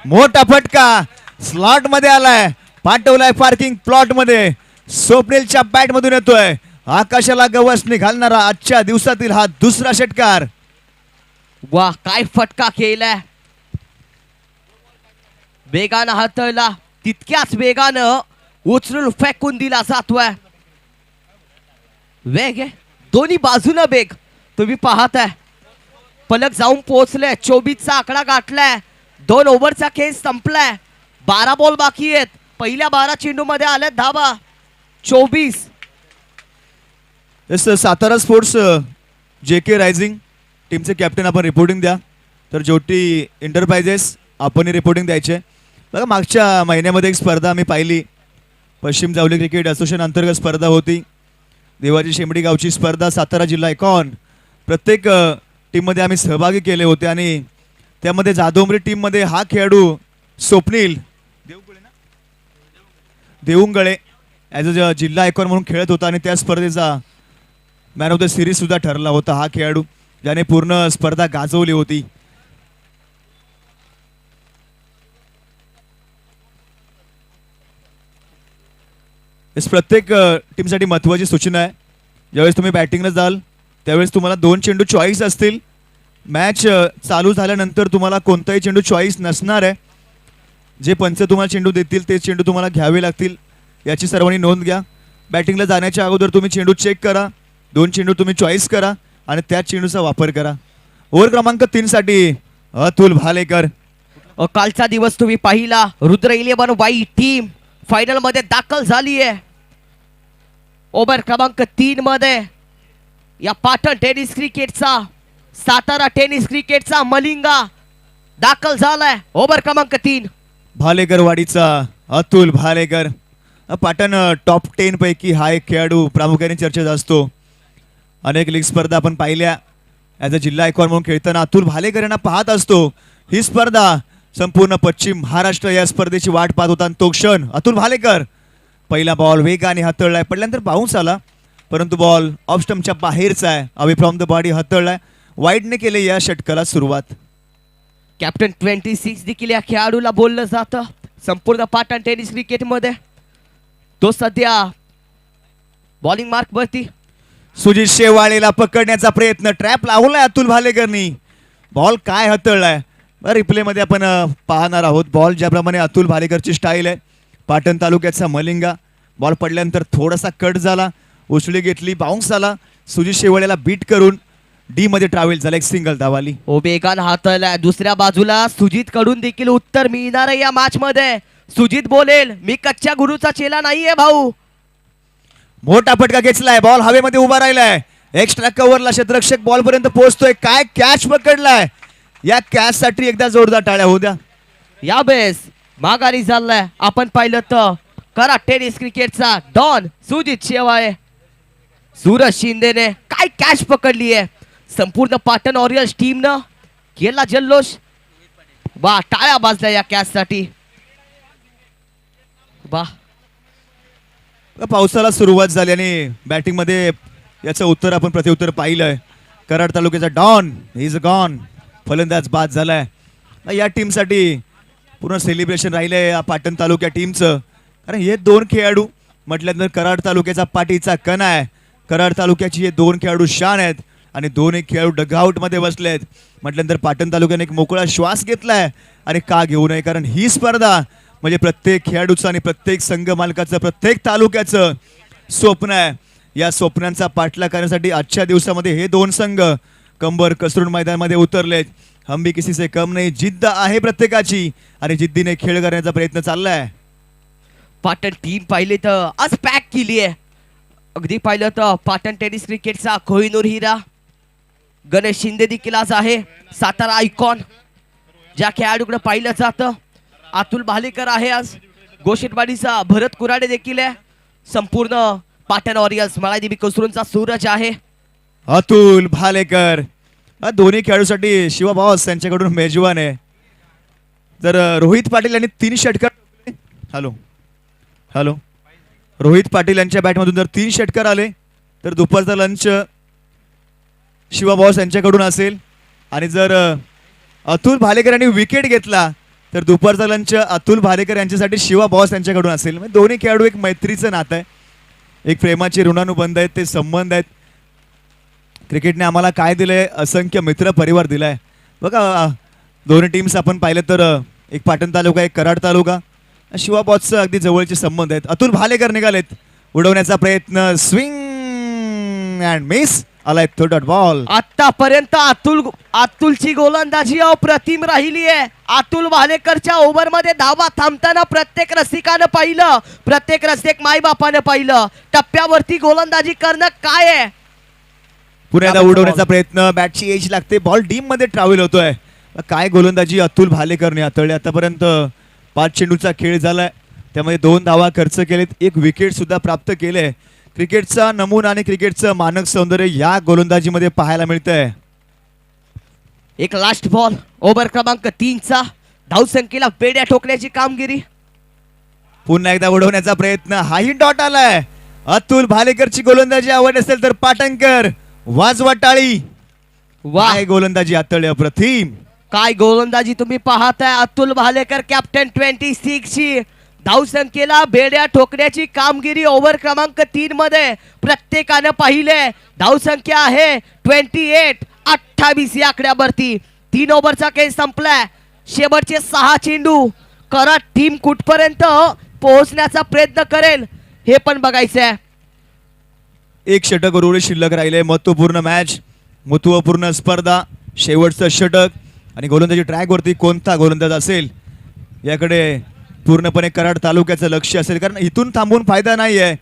मोठा फटका स्लॉट मध्ये आलाय. पाठवलाय पार्किंग प्लॉट मध्ये. स्वप्नीलच्या बॅट मधून येतोय. आकाशाला गवसणी घालणारा आजच्या दिवसातील हा दुसरा षटकार.
वा काय फटका केलाय. वेगानं हातळला, तितक्याच वेगानं उचलून फेकून दिला जातोय. वेग आहे दोन्ही बाजूनं वेग. तुम्ही पाहताय पलक जाऊन पोहोचले. 24चा आकडा गाठलाय. 2 ओव्हरचा खेळ संपलाय. 12 बॉल बाकी आहेत. पहिल्या 12 चेंडू मध्ये आल्यात धावा. 24.
येस सातारा स्पोर्ट्स जे के रायझिंग टीमचे कॅप्टन आपण रिपोर्टिंग द्या. तर ज्योती एंटरप्राइजेस आपणही रिपोर्टिंग द्यायचे. बघा मागच्या महिन्यामध्ये एक स्पर्धा आम्ही पाहिली. पश्चिम जावली क्रिकेट असोसिएशन अंतर्गत स्पर्धा होती. देवाची शेंबडी गावची स्पर्धा सातारा जिल्हा आयकॉन. प्रत्येक टीममध्ये आम्ही सहभागी केले होते आणि त्यामध्ये जाधवमरी टीममध्ये हा खेळाडू स्वप्नील देऊंगळे ॲज अ जिल्हा आयकॉन म्हणून खेळत होता आणि त्या स्पर्धेचा मॅन ऑफ द सिरीज सुद्धा ठरला होता हा खेळाडू, ज्याने पूर्ण स्पर्धा गाजवली होती. प्रत्येक टीमसाठी महत्त्वाची सूचना आहे. ज्यावेळेस तुम्ही बॅटिंगला जाल त्यावेळेस तुम्हाला 2 चेंडू चॉईस असतील. मॅच चालू झाल्यानंतर तुम्हाला कोणताही चेंडू चॉईस नसणार आहे. जे पंच तुम्हाला चेंडू देतील ते चेंडू तुम्हाला घ्यावे लागतील, याची सर्वांनी नोंद घ्या. बॅटिंगला जाण्याच्या अगोदर तुम्ही चेंडू चेक करा. 2 चेंडू तुम्ही चॉईस करा आणि त्याच चेंडूचा वापर करा. ओव्हर क्रमांक 3 साठी अतुल भालेकर.
कालचा दिवस तुम्ही पाहिला. रुद्र 11 वाई टीम फायनल मध्ये दाखल झाली आहे. ओव्हर क्रमांक 3 मध्ये या पाटण टेनिस क्रिकेटचा, सातारा टेनिस क्रिकेटचा मलिंगा दाखल झालाय. ओव्हर क्रमांक 3.
भालेकरवाडीचा अतुल भालेकर. पाटण टॉप 10 पैकी हा एक खेळाडू प्रामुख्याने चर्चेत असतो. अनेक लीग स्पर्धा आपण पाहिल्या. ॲज अ जिल्हा आयकॉन म्हणून खेळताना अतुल भालेकर यांना पाहत असतो. ही स्पर्धा संपूर्ण पश्चिम महाराष्ट्र या स्पर्धेची वाट पाहत होता. तो क्षण अतुल भालेकर पहिला बॉल वेगाने हातळलाय. पडल्यानंतर बाउन्स आला परंतु बॉल ऑफ स्टंपच्या बाहेरचा आहे. अवे फ्रॉम द बॉडी हातळलाय. वाईडने केले या षटकाला सुरुवात.
कॅप्टन 26 देखील या खेळाडूला बोललं जातं संपूर्ण पाटण टेनिस क्रिकेट मध्ये. तो सध्या बॉलिंग मार्क वरती.
सुजित शेवाळेला पकडण्याचा प्रयत्न, ट्रॅप लावलाय अतुल भालेकरनी. बॉल काय हातळलाय रिप्ले मध्ये आपण पाहणार आहोत. बॉल ज्याप्रमाणे अतुल भालेकरची स्टाईल आहे. पाटण तालुक्याचा मलिंगा. बॉल पडल्यानंतर थोडासा कट झाला, उचली घेतली, बाउन्स आला. सुजित शेवाळेला बीट करून डी मध्ये ट्रॅव्हल झाला. एक सिंगल धावाली.
बेगान हाताळलाय. दुसऱ्या बाजूला सुजित कडून देखील उत्तर मिळणार आहे या मॅच मध्ये. सुजित बोलेल मी कच्च्या गुरुचा चेला नाहीये भाऊ.
मोठा फटका घेतलाय. बॉल हवेमध्ये उभा राहिलाय. एक्स्ट्रा कव्हरला क्षेत्ररक्षक बॉल पर्यंत पोहोचतोय. काय कॅच पकडलाय. या कॅच साठी एकदा जोरदार टाळ्या होऊ द्या.
या बेस माघारी झालाय. आपण पाहिलं तर करा टेनिस क्रिकेटचा डॉन सुजित शेवाळे. सूरज शिंदेने काय कॅच पकडली आहे. संपूर्ण पाटण ऑरियल्स टीमनं केला जल्लोष. वा टाळ्या वाजल्या या कॅच साठी. वा
पावसाला सुरुवात झाली आणि बॅटिंग मध्ये याचं उत्तर आपण प्रत्युत्तर पाहिलंय. कराड तालुक्याचा डॉन इज गॉन. फलंदाज बाद झालाय. या टीमसाठी पूर्ण सेलिब्रेशन राहिलंय या पाटण तालुक्या टीमचं. कारण हे 2 खेळाडू म्हटल्यानंतर कराड तालुक्याचा पाठीचा कणा आहे. कराड तालुक्याची हे 2 खेळाडू शान आहेत आणि 2 खेळाडू डगआउट मध्ये बसलेत म्हटल्यानंतर पाटण तालुक्याने एक मोकळा श्वास घेतलाय. आणि का घेऊ नये, कारण ही स्पर्धा म्हणजे प्रत्येक खेळाडूचं आणि प्रत्येक संघ मालकाचं, प्रत्येक तालुक्याचं स्वप्न आहे. या स्वप्नांचा पाठलाग करण्यासाठी आजच्या दिवसामध्ये हे 2 संघ कंबर कसरून मैदानामध्ये उतरलेत. हम भी किसी से कम नाही. जिद्द आहे प्रत्येकाची आणि जिद्दीने खेळ करण्याचा प्रयत्न चाललाय.
पाटण टीम पाहिली तर आज पॅक केली आहे. अगदी पाहिलं तर पाटण टेनिस क्रिकेटचा कोहिनूर हिरा गणेश शिंदे देखील आज आहे. सातारा आयकॉन ज्या खेळाडूकडे पाहिलं जातं अतुल भालेकर आहे. आज गोशेटवाडीचा भरत कुराडे देखील आहे. संपूर्ण पाटण ऑरियल्स मळादेवी कसरूंचा सूरज आहे.
अतुल भालेकर. दोन्ही खेळाडूसाठी शिवा बॉस यांच्याकडून मेजवान आहे. तर रोहित पाटील यांनी 3 षटकार. हॅलो हॅलो रोहित पाटील यांच्या बॅटमधून जर 3 षटकार आले तर दुपारचा लंच शिवा बॉस यांच्याकडून असेल. आणि जर अतुल भालेकर यांनी विकेट घेतला तर दुपारचा लंच अतुल भालेकर यांच्यासाठी शिवा बॉस यांच्याकडून असेल. म्हणजे दोन्ही खेळाडू एक मैत्रीचं नातं आहे, एक प्रेमाचे ऋणानुबंध आहेत, ते संबंध आहेत. क्रिकेटने आम्हाला काय दिलंय, असंख्य मित्र परिवार दिलाय बघा दोन्ही टीम्स आपण पाहिलं तर एक पाटण तालुका एक कराड तालुका शिवाबॉसचं अगदी जवळचे संबंध आहेत. अतुल भालेकर निघालेत उडवण्याचा प्रयत्न स्विंग अँड मिस आलाय तो डॉट बॉल.
आतापर्यंत अतुलची गोलंदाजी अप्रतिम राहिली आहे. अतुल भालेकरच्या ओव्हर मध्ये धावा थांबताना प्रत्येक रसिकानं पाहिलं, प्रत्येक रसिक मायबापानं पाहिलं. टप्प्यावरती गोलंदाजी करणं काय आहे.
पुन्हा उडवण्याचा प्रयत्न बॅटची एज लागते बॉल डीम मध्ये ट्रॅव्हल होतोय. काय गोलंदाजी अतुल भालेकरने हाताळली. आतापर्यंत 5 चेंडूचा खेळ झालाय त्यामध्ये 2 धावा खर्च केलेत, 1 विकेट सुद्धा प्राप्त केले. क्रिकेटचा नमुना आणि क्रिकेटचं मानक सौंदर्य या गोलंदाजीमध्ये पाहायला मिळतंय.
एक लास्ट बॉल ओव्हर क्रमांक 3चा धावसंख्येला बेड्या ठोकण्याची कामगिरी.
पुन्हा एकदा उडवण्याचा प्रयत्न हाही डॉट आलाय. अतुल भालेकरची गोलंदाजी आवड असेल तर पाटणकर वाजवा टाळी.
वाह
काय गोलंदाजी हाताळली अप्रतिम.
काय गोलंदाजी तुम्ही पाहताय. अतुल भालेकर कॅप्टन 26 ची धावसंख्येला बेड्या ठोकण्याची कामगिरी ओव्हर क्रमांक 3 मध्ये प्रत्येकानं पाहिले. धावसंख्या आहे 28 या आकड्यावरती. 3 ओव्हरचा खेळ संपलाय. शेवटचे 6 चेंडू कराड टीम कुठपर्यंत पोहोचण्याचा प्रयत्न करेल हे पण बघायचं आहे.
1 षटक उर्वरित शिल्लक राहिले. महत्वपूर्ण मॅच, महत्वपूर्ण स्पर्धा, शेवटचं षटक आणि गोलंदाजी ट्रॅक वरती कोणता गोलंदाज असेल याकडे पूर्णपणे कराड तालुक्याचं लक्ष असेल. कारण इथून थांबून फायदा नाही आहे.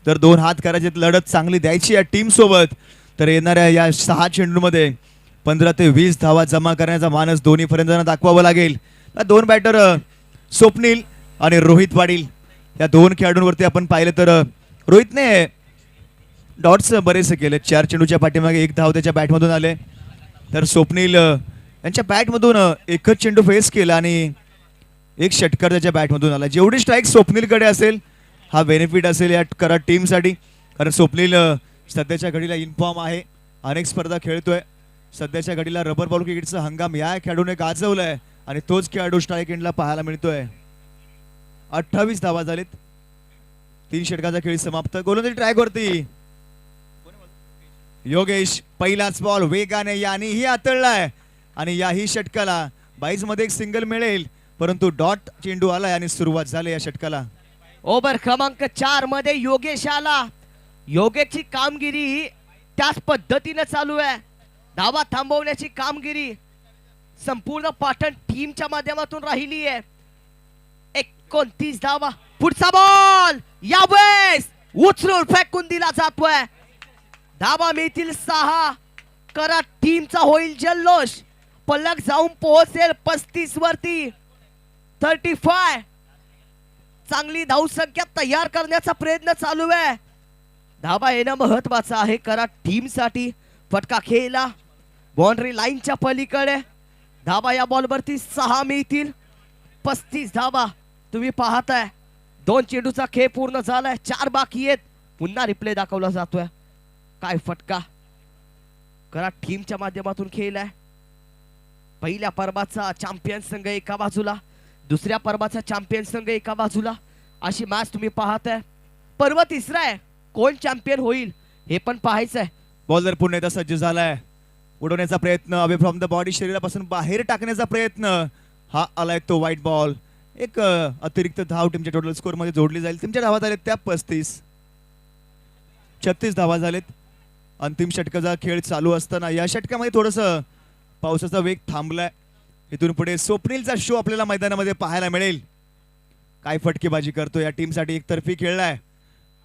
तर 2 हात करायचे, लढत चांगली द्यायची या टीम सोबत. तर येणाऱ्या या 6 चेंडूमध्ये 15 ते 20 धावा जमा करण्याचा मानस दोन्ही फलंदाजांना दाखवावा लागेल. 2 बॅटर स्वप्नील आणि रोहित पाटील या 2 खेळाडूंवरती आपण पाहिलं तर रोहितने डॉट्स बरेचसे केले. 4 चेंडूच्या पाठीमागे 1 धाव त्याच्या बॅटमधून आले. तर स्वप्नील यांच्या बॅटमधून एकच चेंडू फेस केला आणि 1 षटकार त्याच्या बॅटमधून आला. जेवढी स्ट्राईक स्वप्नीलकडे असेल हा बेनिफिट असेल या कराड टीमसाठी. कारण स्वप्नील सध्याच्या घडीला इन्फॉर्म आहे, अनेक स्पर्धा खेळतोय. सध्याच्या घडीला रबर बॉल क्रिकेटचा हंगाम या खेळाडूने गाजवलाय आणि तोच खेळाडू स्ट्राईक एंडला पाहायला मिळतोय. 28 धावा झालेत. 3 षटकाचा खेळ समाप्त. गोलंदाजी ट्रॅकवरती योगेश पहिलाच बॉल वेगाने यानेही हाताळलाय आणि याही षटकाला 22 मध्ये 1 सिंगल मिळेल, परंतु डॉट चेंडू आलाय आणि सुरुवात झाली या षटकाला.
ओव्हर क्रमांक 4 मध्ये योगेश आला. योगेशची कामगिरी त्याच पद्धतीने चालू आहे. धावा थांबवण्याची कामगिरी संपूर्ण पाटण टीमच्या माध्यमातून राहिली आहे. 29 धावा. पुढचा बॉल यावेळेस उचलून फेकून दिला जातोय. धावा मिळतील 6. कराड टीमचा होईल जल्लोष. पलक जाऊन पोहोचेल 35 वरती. 35. चांगली धावसंख्या तयार करण्याचा प्रयत्न चालू आहे. धावा येणं महत्वाचं आहे कराड टीमसाठी. फटका खेळला बाउंड्री लाईनच्या पलीकडे. धावा या बॉलवरती 6 मिळतील. 35 धावा तुम्ही पाहताय. 2 चेंडूचा खेळ पूर्ण झालाय. 4 बाकी आहेत. पुन्हा रिप्ले दाखवला जातोय. काय फटका कराड टीमच्या माध्यमातून खेळलाय. पहिल्या पर्वाचा चॅम्पियन संघ एका बाजूला, दुसऱ्या पर्वाचा चॅम्पियन संघ एका बाजूला, अशी मॅच तुम्ही पाहताय. पर्व 3रा आहे. कोण चॅम्पियन होईल हे पण पाहायचंय.
बॉलर पुन्हा एकदा सज्ज झालाय. उडवण्याचा प्रयत्न अवे फ्रॉम द बॉडी, शरीरापासून बाहेर टाकण्याचा प्रयत्न. हा आलाय तो व्हाईट बॉल. एक अतिरिक्त धाव टीमच्या टोटल स्कोर मध्ये जोडली जाईल. तुमच्या धावा झालेत त्या 35. 36 धावा झालेत. अंतिम षटकाचा खेळ चालू असताना या षटकामध्ये थोडस पावसाचा वेग थांबलाय. इथून पुढे स्वप्नीलचा शो आपल्याला मैदानामध्ये पाहायला मिळेल. काय फटकेबाजी करतो या टीमसाठी. एकतर्फी खेळलाय.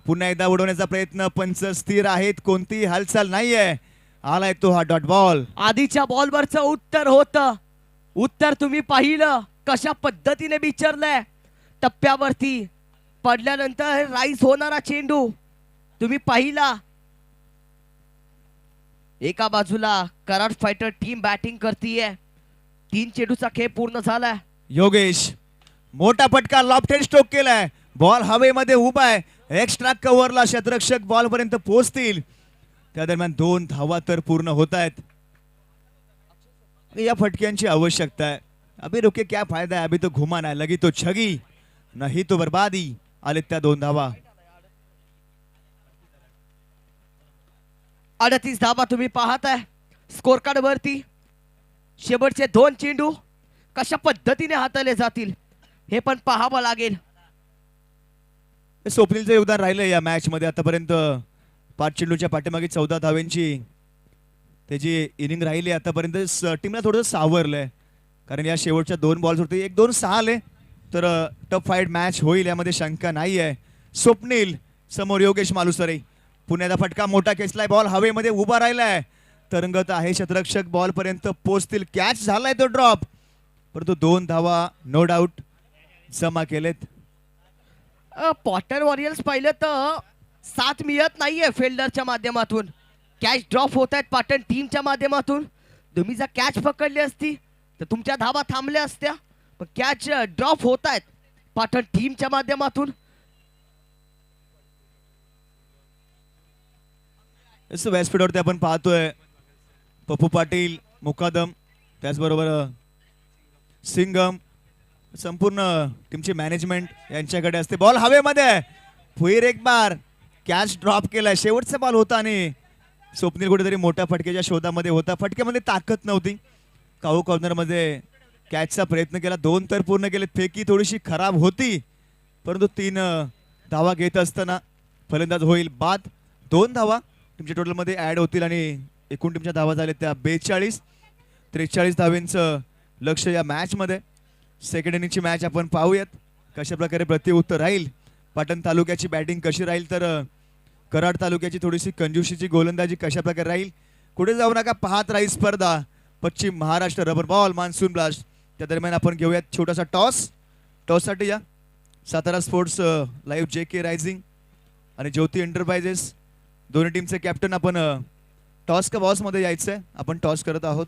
पुन्हा एकदा उडवण्याचा प्रयत्न. पंच स्थिर आहेत, कोणतीही हालचाल नाहीये. आलाय तो हा डॉट बॉल.
आधीच्या बॉलवरचं उत्तर होतं. उत्तर तुम्ही पाहिलं कशा पद्धतीने विचारलंय. टप्प्यावरती पडल्यानंतर राईज होणारा चेंडू तुम्ही पाहिला. एका बाजूला कराड फायटर टीम बॅटिंग करतीये. 3 चेंडूचा खेळ पूर्ण झालाय.
योगेश मोठा फटका लॉफ्टेड स्ट्रोक केलाय. बॉल हवेमध्ये उभा आहे. एक्स्ट्रा कव्हरला क्षेत्ररक्षक बॉल पर्यंत पोहोचतील. त्या दरम्यान 2 धावा तर पूर्ण होत आहेत. या फटक्यांची आवश्यकता आहे. अभी रुके क्या फायदा है, अभी तो घुमाना है, लगी तो छगी नहीं तो बर्बादी. आले त्या 2 धावा.
38 धावा तुम्ही पाहताय स्कोर कार्ड वरती. शेवटचे 2 चेंडू कशा पद्धतीने हाताळले जातील हे पण पाहावं लागेल.
स्वप्नीलचं योगदान राहिलं या मॅच मध्ये आतापर्यंत. 5 चेंडूच्या पाठीमागे 14 धावांची त्याची इनिंग राहिली आतापर्यंत. टीमला थोडंसं सावरलंय कारण या शेवटच्या 2 बॉल्सवरती 1-2-6 आले तर टफ फाईट मॅच होईल यामध्ये शंका नाही आहे. स्वप्नील समोर योगेश मालुसरे. पुण्याचा फटका मोठा खेचलाय. बॉल हवेमध्ये उभा राहिलाय. तरंगत आहे शतरक्षक बॉल पर्यंत पोहोचतील. कॅच झालाय तो ड्रॉप परंतु 2 धावा नो डाऊट जमा केलेत.
पॉटर वॉरियर्स पाहिलं तर साथ मिळत नाहीये फिल्डरच्या माध्यमातून. कॅच ड्रॉप होत आहेत पाटण टीमच्या माध्यमातून. तुम्ही जर कॅच पकडली असती तर तुमच्या धावा थांबल्या असत्या. पण कॅच ड्रॉप होत आहेत पाटण टीमच्या माध्यमातून.
व्यासपीठावरती आपण पाहतोय पप्पू पाटील, मुकादम, त्याचबरोबर सिंगम, संपूर्ण टीमची मॅनेजमेंट यांच्याकडे असते. बॉल हवेमध्ये फिर एक बार कॅच ड्रॉप केलाय. शेवटचा बॉल होता आणि स्वप्नील कुठेतरी मोठ्या फटक्याच्या शोधामध्ये होता. फटक्यामध्ये ताकद नव्हती. काऊ कॉर्नरमध्ये कॅचचा प्रयत्न केला. 2 तर पूर्ण केले. फेकी थोडीशी खराब होती परंतु 3 धावा घेत असताना फलंदाज होईल बाद. 2 धावा टीमच्या टोटलमध्ये ऍड होतील आणि एकूण टीमच्या धावा झाल्या त्या 42. 43 धावांचं लक्ष या मॅचमध्ये. सेकंड इनिंगची मॅच आपण पाहूयात कशा प्रकारे प्रत्युत्तर राहील. पाटण तालुक्याची बॅटिंग कशी राहील तर कराड तालुक्याची थोडीशी कंजूशीची गोलंदाजी कशा प्रकारे राहील. कुठे जाऊ नका, पाहत राहील स्पर्धा. पश्चिम Maharashtra rubber ball monsoon blast. त्या दरम्यान आपण घेऊयात छोटासा टॉस. टॉससाठी या Satara sports live JK rising आणि ज्योती एंटरप्राइजेस दोन्ही टीमचे कॅप्टन आपण टॉस का बॉस मध्ये यायचंय. आपण टॉस करत आहोत.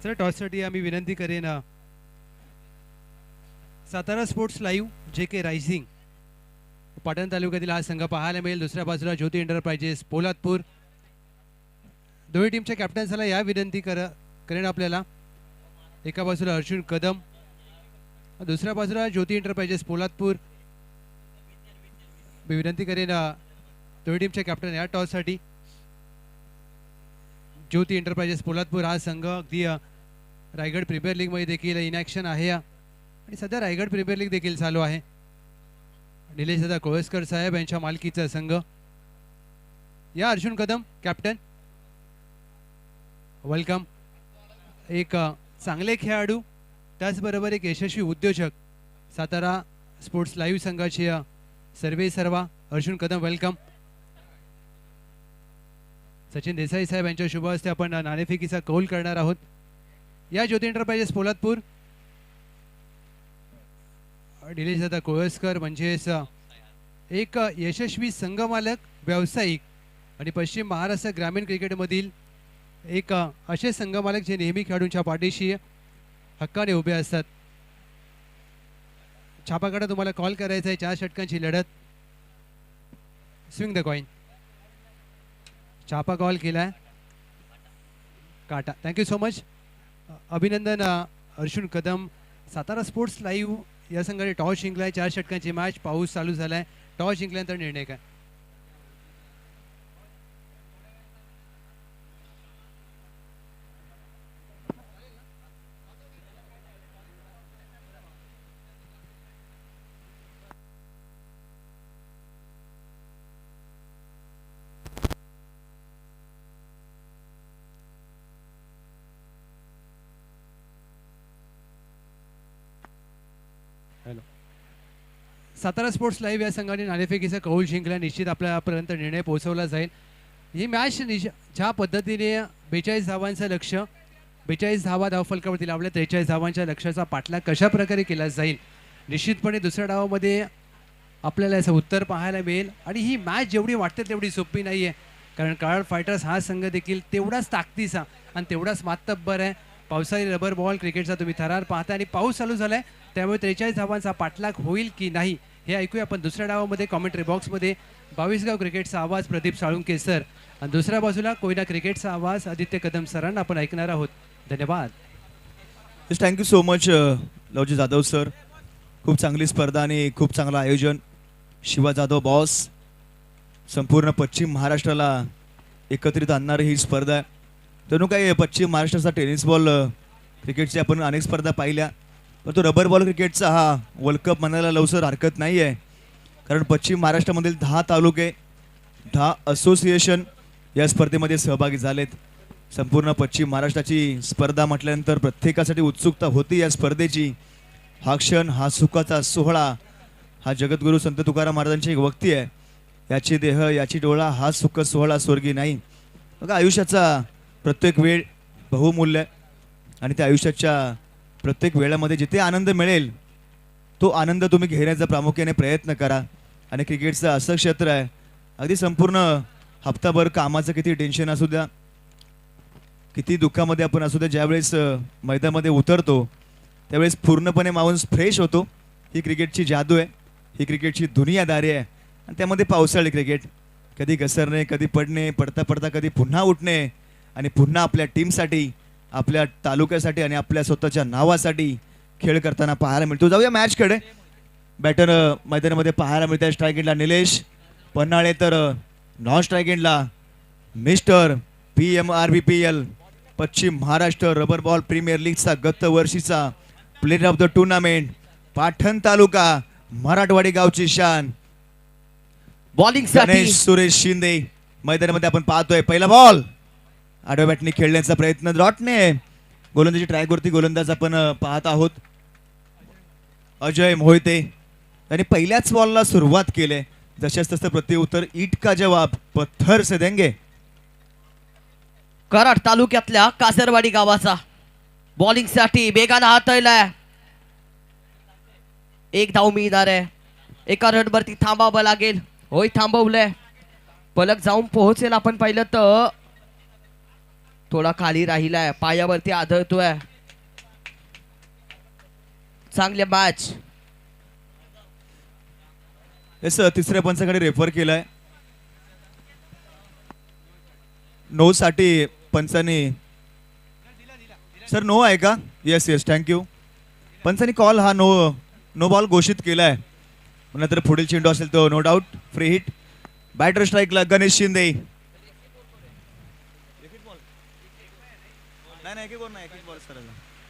चला टॉससाठी आम्ही विनंती करेन Satara sports live JK rising Patan तालुक्यातील हा संघ पाहायला मिळेल. दुसऱ्या बाजूला ज्योती एंटरप्राइजेस पोलादपूर. दोन्ही टीमच्या कॅप्टन्सला या विनंती करेन आपल्याला. एका बाजूला अर्जुन कदम, दुसऱ्या बाजूला ज्योती एंटरप्राइजेस पोलादपूर. मी विनंती करेन दोन्ही टीमच्या कॅप्टन या टॉससाठी. ज्योती एंटरप्राइजेस पोलादपूर हा संघ अगदी रायगड प्रीमियर लीगमध्ये देखील इनॅक्शन आहे आणि सध्या रायगड प्रीमियर लीग देखील चालू आहे. निलेश दादा कोळसकर साहेब यांच्या मालकीचा संघ. या अर्जुन कदम कॅप्टन, वेलकम. एक चांगले खेळाडू त्याचबरोबर एक यशस्वी उद्योजक सातारा स्पोर्ट्स लाईव्ह संघाचे सर्वे सर्वा अर्जुन कदम, वेलकम. सचिन देसाई साहेब यांच्या शुभ हस्ते आपण नाणेफेकीचा कौल करणार आहोत. या ज्योती एंटरप्राइजेस पोलादपूर, निलेश दादा कोळसकर म्हणजेच एक यशस्वी संघमालक, व्यावसायिक आणि पश्चिम महाराष्ट्र ग्रामीण क्रिकेटमधील एक असे संघमालक जे नेहमी खेळाडूंच्या पाठीशी हक्काने उभे असतात. छापाकडे तुम्हाला कॉल करायचा आहे. 4 षटकांची लढत. Swing the coin. छापा कॉल केलाय. काटा. Thank you so much. अभिनंदन अर्जुन कदम. सातारा स्पोर्ट्स लाईव्ह या संघाने टॉस जिंकलाय. 4 षटकांची मॅच. पाऊस चालू झालाय. टॉस जिंकल्यानंतर निर्णय काय? सातारा स्पोर्ट्स लाईव्ह या संघाने नाणेफेकीचा कौल जिंकला. निश्चित आपल्यापर्यंत निर्णय पोहोचवला जाईल. ही मॅच ज्या पद्धतीने 42 धावांचं लक्ष, 42 धावा धावफलकावरती लावल्या, 43 धावांच्या लक्ष्याचा पाठलाग कशा प्रकारे केला जाईल, निश्चितपणे दुसऱ्या डावामध्ये आपल्याला याचं उत्तर पाहायला मिळेल. आणि ही मॅच जेवढी वाटते तेवढी सोपी नाही आहे, कारण कराड फायटर्स हा संघ देखील तेवढाच ताकदीचा आणि तेवढाच मातब्बर आहे. पावसाळी रबर बॉल क्रिकेटचा तुम्ही थरार पाहता आणि पाऊस चालू झालाय त्यामुळे 43 धावांचा पाठलाग होईल की नाही हे ऐकूया आपण दुसऱ्या डावामध्ये कॉमेंट्री बॉक्समध्ये. 22 क्रिकेटचा आवाज प्रदीप साळुंके सर आणि दुसऱ्या बाजूला कोयना क्रिकेटचा आवाज आदित्य कदम सरांना आपण ऐकणार आहोत. धन्यवाद.
Thank you so much Lavji Jadhav sir. खूप चांगली स्पर्धा आणि खूप चांगलं आयोजन. शिवा जाधव बॉस संपूर्ण पश्चिम महाराष्ट्राला एकत्रित आणणारी ही स्पर्धा आहे. जणू काही पश्चिम महाराष्ट्राचा टेनिस बॉल क्रिकेटची आपण अनेक स्पर्धा पाहिल्या पण तो रबर बॉल क्रिकेटचा हा वर्ल्ड कप म्हणायला लवकर हरकत नाही आहे. कारण पश्चिम महाराष्ट्रामधील 10 तालुके 10 असोसिएशन या स्पर्धेमध्ये सहभागी झालेत. संपूर्ण पश्चिम महाराष्ट्राची स्पर्धा म्हटल्यानंतर प्रत्येकासाठी उत्सुकता होती या स्पर्धेची. हा क्षण हा सुखाचा सोहळा हा जगद्गुरू संत तुकाराम महाराजांची एक वक्ती आहे. याची देह याची डोळा हा सुख सोहळा स्वर्गी नाही. बघा आयुष्याचा प्रत्येक वेळ बहुमूल्य आहे आणि त्या आयुष्याच्या प्रत्येक वेळामध्ये जिथे आनंद मिळेल तो आनंद तुम्ही घेण्याचा प्रामुख्याने प्रयत्न करा. आणि क्रिकेटचं असं क्षेत्र आहे अगदी संपूर्ण हप्ताभर कामाचं किती टेन्शन असू द्या किती दुःखामध्ये आपण असू द्या ज्यावेळेस मैदानामध्ये उतरतो त्यावेळेस पूर्णपणे माणूस फ्रेश होतो. ही क्रिकेटची जादू आहे. ही क्रिकेटची दुनियादारी आहे. आणि त्यामध्ये पावसाळी क्रिकेट कधी घसरणे कधी पडणे पडता पडता कधी पुन्हा उठणे आणि पुन्हा आपल्या टीमसाठी आपल्या तालुक्यासाठी आणि आपल्या स्वतःच्या नावासाठी खेळ करताना पाहायला मिळतो. जाऊया मॅचकडे. बॅटर मैदानामध्ये पाहायला मिळतात. स्ट्राईक एंडला निलेश पन्हाळे तर नॉन स्ट्राईक एंडला मिस्टर PMRBPL पश्चिम महाराष्ट्र रबर बॉल प्रीमियर लीगचा गत वर्षीचा player of the tournament Patan taluka Marathwadi गावची शान
बॉलिंग साठी
गणेश सुरेश शिंदे मैदानामध्ये आपण पाहतोय. पहिला बॉल आडव्या बॅटने खेळण्याचा प्रयत्न डॉटने गोलंदाजी ट्रॅकवरती गोलंदाज आपण पाहत आहोत. अजय मोहिते त्यांनी पहिल्याच बॉलला सुरुवात केली. जशाच तसं प्रत्युत्तर ईट का जवाब पत्थर से देंगे.
कराड तालुक्यातल्या कासरवाडी गावाचा बॉलिंग साठी वेगानं हातळलाय. एक धाव मिळणार आहे. एका रनवरती थांबावं लागेल. होय थांबवलंय. पलक जाऊन पोहोचेल आपण पाहिलं तर थोडा खाली राहिलाय पायावरती आदळतोय. चांगले मॅच.
येस तिसऱ्या पंचाकडे रेफर केलाय. नो साठी पंचांनी सर नो आहे का. Yes yes thank you. पंचांनी कॉल हा नो बॉल घोषित केलाय. नंतर पुढील चेंडू असेल तो no doubt free hit. Batter स्ट्राईकला गणेश शिंदे.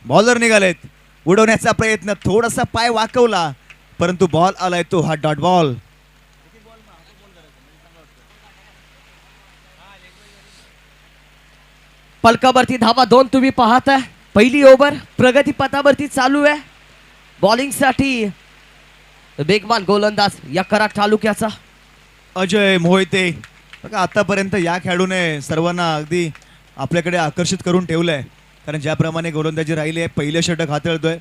बॉलर निघालेत. उडवण्याचा प्रयत्न थोडासा पाय वाकवला परंतु बॉल आलाय तो हा डॉट बॉल.
पलकावरती धावा 2 तुम्ही पाहताय. पहिली ओव्हर प्रगती पथावरती चालू आहे. बॉलिंग साठी वेगवान गोलंदाज या कराड तालुक्याचा
अजय मोहिते. बघा आतापर्यंत या खेळाडूने सर्वांना अगदी आपल्याकडे आकर्षित करून ठेवलंय. कारण ज्याप्रमाणे गोलंदाजी राहिली आहे पहिलं षटक हाताळतोय.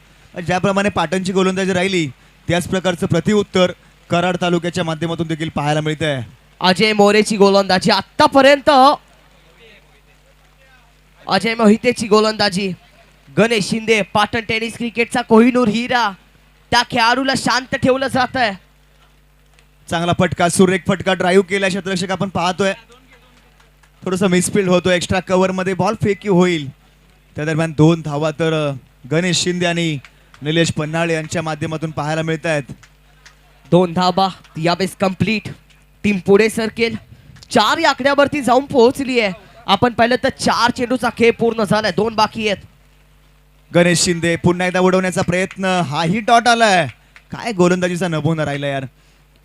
ज्याप्रमाणे पाटणची गोलंदाजी राहिली त्याच प्रकारचं प्रतिउत्तर कराड तालुक्याच्या माध्यमातून देखील पाहायला मिळतंय.
अजय मोरेची गोलंदाजी आतापर्यंत. अजय मोहितेची गोलंदाजी. गणेश शिंदे पाटण टेनिस क्रिकेटचा कोहिनूर हिरा त्या खेळाडूला शांत ठेवलं जात आहे.
चांगला फटका सुरेख फटका ड्राईव्ह केला क्षेत्ररक्षक आपण पाहतोय. थोडस मिसफिल्ड होतो. एक्स्ट्रा कव्हर मध्ये बॉल फेकी होईल. त्या दरम्यान 2 धावा तर गणेश शिंदे आणि निलेश पन्हाळे यांच्या माध्यमातून पाहायला मिळत आहेत.
2 धाबा यावेळेस कंप्लीट. टीम पुढे सरकेल. 4 या आकड्यावरती जाऊन पोहोचली आहे. आपण पाहिलं तर 4 चेंडूचा खेळ पूर्ण झालाय. 2 बाकी आहेत.
गणेश शिंदे पुन्हा एकदा उडवण्याचा प्रयत्न. हाही डॉट आलाय. काय गोलंदाजीचा नमुना राहिला यार.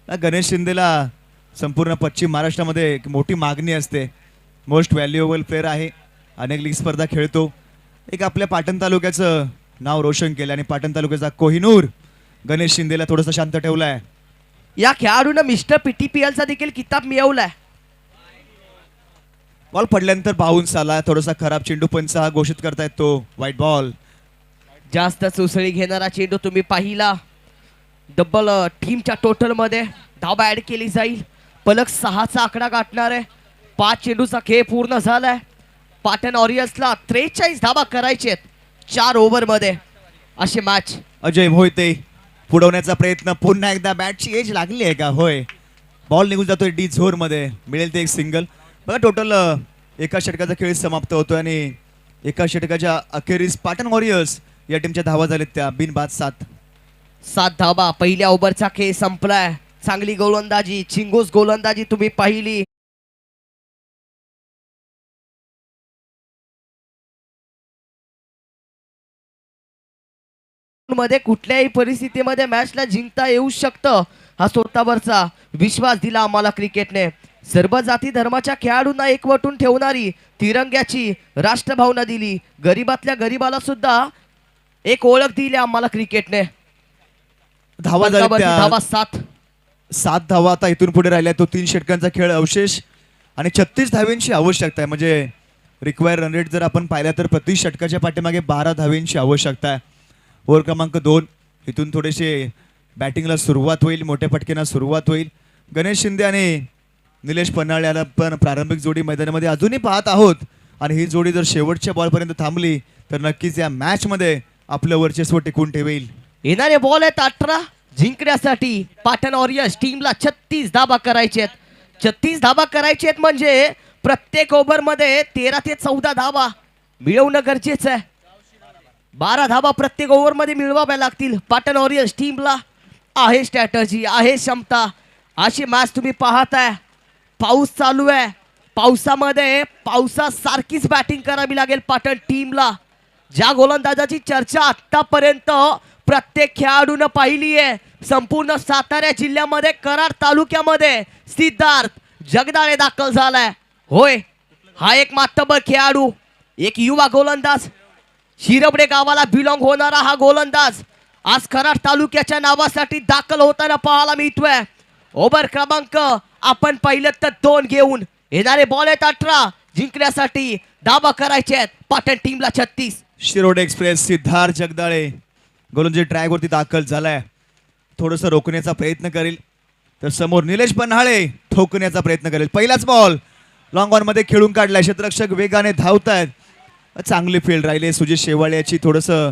गणेश शिंदेला संपूर्ण पश्चिम महाराष्ट्रामध्ये एक मोठी मागणी असते. मोस्ट व्हॅल्युएबल प्लेअर आहे. अनेक लीग स्पर्धा खेळतो. एक आपल्या पाटण तालुक्याचं नाव रोशन केलं आणि पाटण तालुक्याचा कोहिनूर गणेश शिंदेला थोडंसं शांत ठेवलाय.
या खेळाडूनं मिस्टर PTPL चा देखील किताब मिळवलाय.
बॉल पडल्यानंतर बाउन्स आला. थोडासा खराब चेंडू पंच हा घोषित करतायत तो व्हाईट बॉल.
जास्त सुसळी घेणारा चेंडू तुम्ही पाहिला. डबल टीमच्या टोटल मध्ये धावा ऍड केली जाईल. पलक 6चा आकडा गाठणार आहे. 5 चेंडूचा खेळ पूर्ण झालाय. पाटण ऑरियन्सला 43 धावा करायचे आहेत. 4 ओव्हर मध्ये अशी मॅच.
अजय मोहिते पुढवण्याचा प्रयत्न, पुन्हा एकदा बॅटची एज लागली आहे का? होय, बॉल निघून जातोय डी झोर मध्ये, मिळेल ते एक सिंगल. बघा टोटल एका षटकाचा खेळ समाप्त होतोय आणि एका षटकाच्या अखेरीस पाटण वॉरियर्स या टीमच्या धावा झालेत त्या बिनबाद
7 धावा. पहिल्या ओव्हरचा खेळ संपलाय. चांगली गोलंदाजी, चिंगूस गोलंदाजी तुम्ही पाहिली. मध्ये कुठल्याही परिस्थितीमध्ये मॅचला जिंकता येऊ शकतं हा स्वतःवरचा विश्वास दिला आम्हाला क्रिकेटने. सर्व जाती धर्माच्या खेळाडूंना एकवटून ठेवणारी तिरंग्याची राष्ट्रभावना दिली. गरीबातल्या गरीबाला सुद्धा एक ओळख दिली आम्हाला क्रिकेटने.
धावा झालेत त्या.
धावा 7
धावा आता इथून पुढे राहिल्या. तो 3 षटकांचा खेळ अवशेष आणि 36 धाव्यांची आवश्यकता आहे. म्हणजे रिक्वायर रन रेट जर आपण पाहिला तर प्रति षटकाच्या पाठीमागे 12 धाव्यांची आवश्यकता आहे. ओव्हर क्रमांक 2 इथून थोडेसे बॅटिंगला सुरुवात होईल, मोठ्या फटकेना सुरुवात होईल. गणेश शिंदे आणि निलेश पन्हाळे याला पण प्रारंभिक जोडी मैदानामध्ये अजूनही पाहत आहोत आणि ही जोडी जर शेवटच्या बॉलपर्यंत थांबली तर नक्कीच या मॅच मध्ये आपलं वर्चस्व टिकून ठेवेल.
येणारे बॉल आहेत 18 जिंकण्यासाठी पाटण वॉरियर्स टीमला 36 धावा करायचे आहेत. 36 धावा करायचे आहेत म्हणजे प्रत्येक ओव्हर मध्ये 13 ते 14 धावा मिळवणं गरजेचं आहे. 12 धावा प्रत्येक ओव्हर मध्ये मिळवाव्या लागतील. पाटण वॉरियर्स टीमला आहे स्ट्रॅटजी, आहे क्षमता. अशी मॅच तुम्ही पाहताय. पाऊस चालू आहे. पावसामध्ये पावसासारखीच बॅटिंग करावी लागेल पाटण टीमला. ज्या गोलंदाजाची चर्चा आतापर्यंत प्रत्येक खेळाडूनं पाहिली आहे संपूर्ण सातारा जिल्ह्यामध्ये, कराड तालुक्यामध्ये सिद्धार्थ जगदाळे दाखल झालाय. होय, हा एक मातबर खेळाडू, एक युवा गोलंदाज, शिरबडे गावाला बिलॉंग होणारा हा गोलंदाज आज कराड तालुक्याच्या नावासाठी दाखल होताना पाहायला मिळतोय. ओव्हर क्रमांक आपण पाहिलं तर 2 घेऊन येणारे बॉल आहेत 18 जिंकण्यासाठी. धावा करायचे आहेत पाटण टीमला 36.
शिरोड एक्सप्रेस सिद्धार्थ जगदाळे गोलंदाजी ट्रॅक वरती दाखल झालाय. थोडंसं रोखण्याचा प्रयत्न करेल तर समोर निलेश पन्हाळे ठोकण्याचा प्रयत्न करेल. पहिलाच बॉल लॉंग ऑन मध्ये खेळून काढलाय. क्षेत्ररक्षक वेगाने धावतायत. चांगली फील्ड राहिली सुजित शेवाळे याची. थोडंसं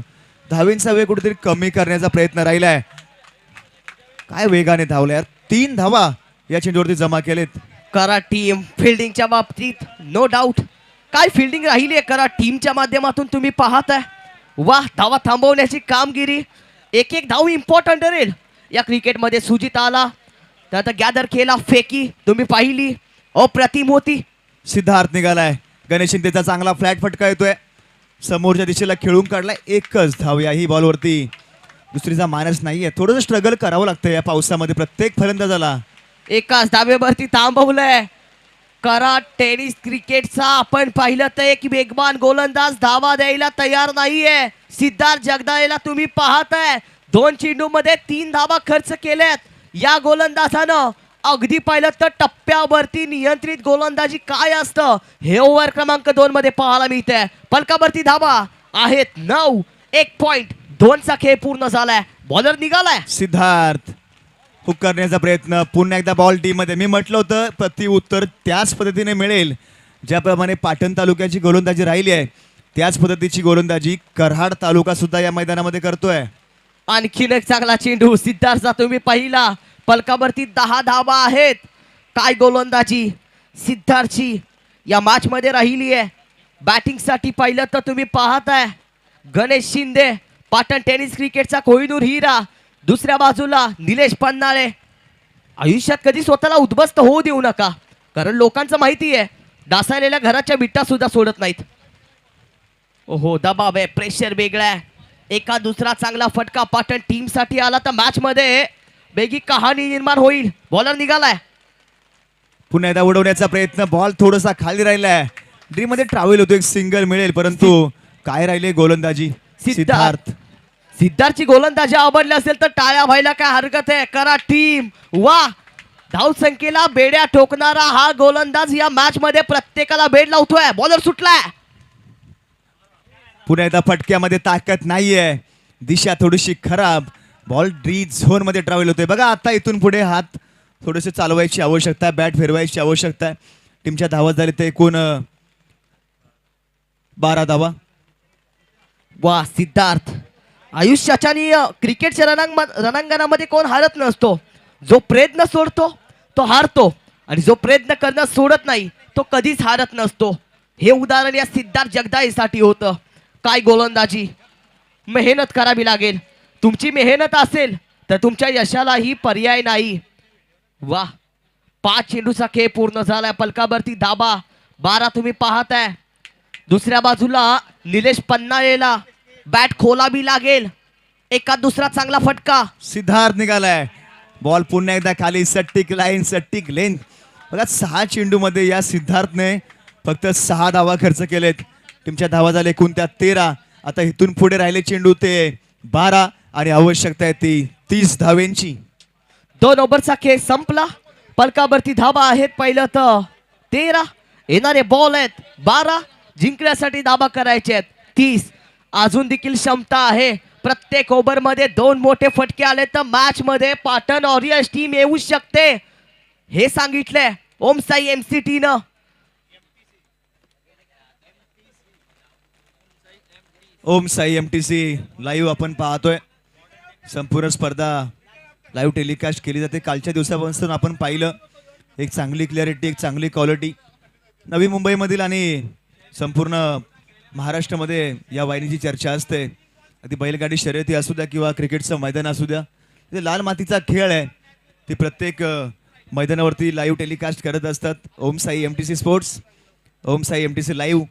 धावेंचा वेग कुठेतरी कमी करण्याचा प्रयत्न राहिलाय. काय वेगाने धावलाय. 3 धावा या चेंडूवरती जमा केलेत.
कराड टीम फिल्डिंगच्या बाबतीत नो डाऊट काय फिल्डिंग राहिली आहे कराड टीमच्या माध्यमातून तुम्ही पाहताय. वाह, धावा थांबवण्याची कामगिरी. एक धाव इम्पॉर्टंट ठरेल या क्रिकेटमध्ये. सुजित आला त्यानंतर गॅदर केला, फेकी तुम्ही पाहिली, अप्रतिम होती.
सिद्धार्थ निघालाय. गणेश शिंदेचा चांगला फ्लॅट फटका येतोय. समोरच्या दिशेला खेळून काढलाय. एकच धाव याही बॉलवरती. दुसरीचा मायनस नाहीये. थोडंसं स्ट्रगल करावं लागतं या पावसामध्ये प्रत्येक फलंदाजाला.
एकाच धावेवरती थांबवलंय. कराड टेनिस क्रिकेटचा आपण पाहिलं तर एक वेगवान गोलंदाज धावा द्यायला तयार नाहीये. सिद्धार्थ जगदाळेला तुम्ही पाहताय 2 चेंडूमध्ये 3 धावा खर्च केल्यात या गोलंदाजानं. अगदी पाहिलं तर टप्प्यावरती नियंत्रित गोलंदाजी काय असतं हे ओव्हर क्रमांक 2 मध्ये पाहायला मिळतंय. फलकावरती धावा आहेत 9. 1 पॉइंट 2चा खेळ पूर्ण झालाय. बॉलर निघालाय.
सिद्धार्थ हुक करण्याचा प्रयत्न. पुन्हा एकदा बॉल टीम मध्ये. मी म्हटलं होतं प्रति उत्तर त्याच पद्धतीने मिळेल ज्याप्रमाणे पाटण तालुक्याची गोलंदाजी राहिली आहे त्याच पद्धतीची गोलंदाजी कराड तालुका सुद्धा या मैदानामध्ये करतोय.
आणखीन एक चांगला चेंडू सिद्धार्थचा तुम्ही पाहिला. फलकावरती 10 धावा आहेत. काय गोलंदाजी सिद्धार्थची या मॅच मध्ये राहिली आहे. बॅटिंग साठी पाहिलं तर तुम्ही पाहताय गणेश शिंदे पाटण टेनिस क्रिकेटचा कोहिनूर हिरा. दुसऱ्या बाजूला निलेश पन्हाळे. आयुष्यात कधी स्वतःला उद्ध्वस्त होऊ देऊ नका, कारण लोकांचं माहिती आहे डासाळलेल्या घराच्या विटा सुद्धा सोडत नाहीत. ओहो, दबाव आहे, प्रेशर वेगळा आहे. एका दुसरा चांगला फटका पाटण टीम साठी आला तर मॅच मध्ये वेगळी कहाणी निर्माण होईल. बॉलर निघालाय.
पुन्हा एकदा उडवण्याचा प्रयत्न. बॉल थोडासा खाली राहिलाय. ड्रीम मध्ये ट्रॅव्हल होतो. एक सिंगल मिळेल परंतु काय राहिले गोलंदाजी सिद्धार्थ.
सिद्धार्थची गोलंदाजी आवडली असेल तर टाळ्या व्हायला काय हरकत आहे. करा टीम. वा, धाव संख्येला बेड्या ठोकणारा हा गोलंदाज या मॅच मध्ये प्रत्येकाला बेड लावतोय. बॉलर सुटलाय.
पुन्हा एकदा फटक्यामध्ये ताकद नाहीये. दिशा थोडीशी खराब. बॉल ड्री झोन मध्ये ट्रॅव्हल होतोय. बघा आता इथून पुढे हात थोडेसे चालवायची आवश्यकता आहे. बॅट फिरवायची आवश्यकता आहे. टीमच्या धावा झाले ते एकूण 12 धावा.
वा सिद्धार्थ, आयुष्याच्या आणि क्रिकेटच्या रणांगणामध्ये कोण हारत नसतो. जो प्रयत्न सोडतो तो हारतो आणि जो प्रयत्न करणं सोडत नाही तो कधीच हारत नसतो. हे उदाहरण या सिद्धार्थ जगदाळेसाठी होतं. काय गोलंदाजी, मेहनत करावी लागेल. तुमची मेहनत असेल तर तुमच्या यशालाही पर्याय नाही. वा, 5 चेंडूचा खेळ पूर्ण झालाय. पलकावरती धाबा 12 तुम्ही पाहताय. दुसऱ्या बाजूला निलेश पन्हाळेला बॅट खोलावी लागेल. एका दुसरा चांगला फटका.
सिद्धार्थ निघालाय. बॉल पुन्हा एकदा खाली. सट्टिक लाईन, सट्टिक लेंथ. बघा 6 चेंडू मध्ये या सिद्धार्थने फक्त 6 धावा खर्च केलेत. टीमच्या धावा झाले एकूण त्या 13. आता इथून पुढे राहिले चेंडू ते 12 आणि आवश्यकता आहे ती 30 धावेंची.
2 ओव्हरचा खेळ संपला. पलकावरती धाबा आहेत. पहिलं तर 13, येणारे बॉल आहेत 12. जिंकण्यासाठी धाबा करायचे आहेत 30. अजून देखील क्षमता आहे. प्रत्येक ओव्हर मध्ये 2 मोठे फटके आले तर मॅच मध्ये पाटण वॉरियर्स टीम येऊ शकते, हे सांगितलंय ओम साई MCT न.
ओम साई MTC लाईव्ह आपण पाहतोय. संपूर्ण स्पर्धा लाईव्ह टेलिकास्ट केली जाते. कालच्या दिवसापासून आपण पाहिलं एक चांगली क्लॅरिटी, एक चांगली क्वालिटी. नवी मुंबईमधील आणि संपूर्ण महाराष्ट्रामध्ये या वाहिनीची चर्चा असते. अगदी बैलगाडी शर्यती असू द्या किंवा क्रिकेटचं मैदान असू द्या, ते लाल मातीचा खेळ आहे. ते प्रत्येक मैदानावरती लाईव्ह टेलिकास्ट करत असतात. ओम साई MTC स्पोर्ट्स, ओम साई MTC लाईव्ह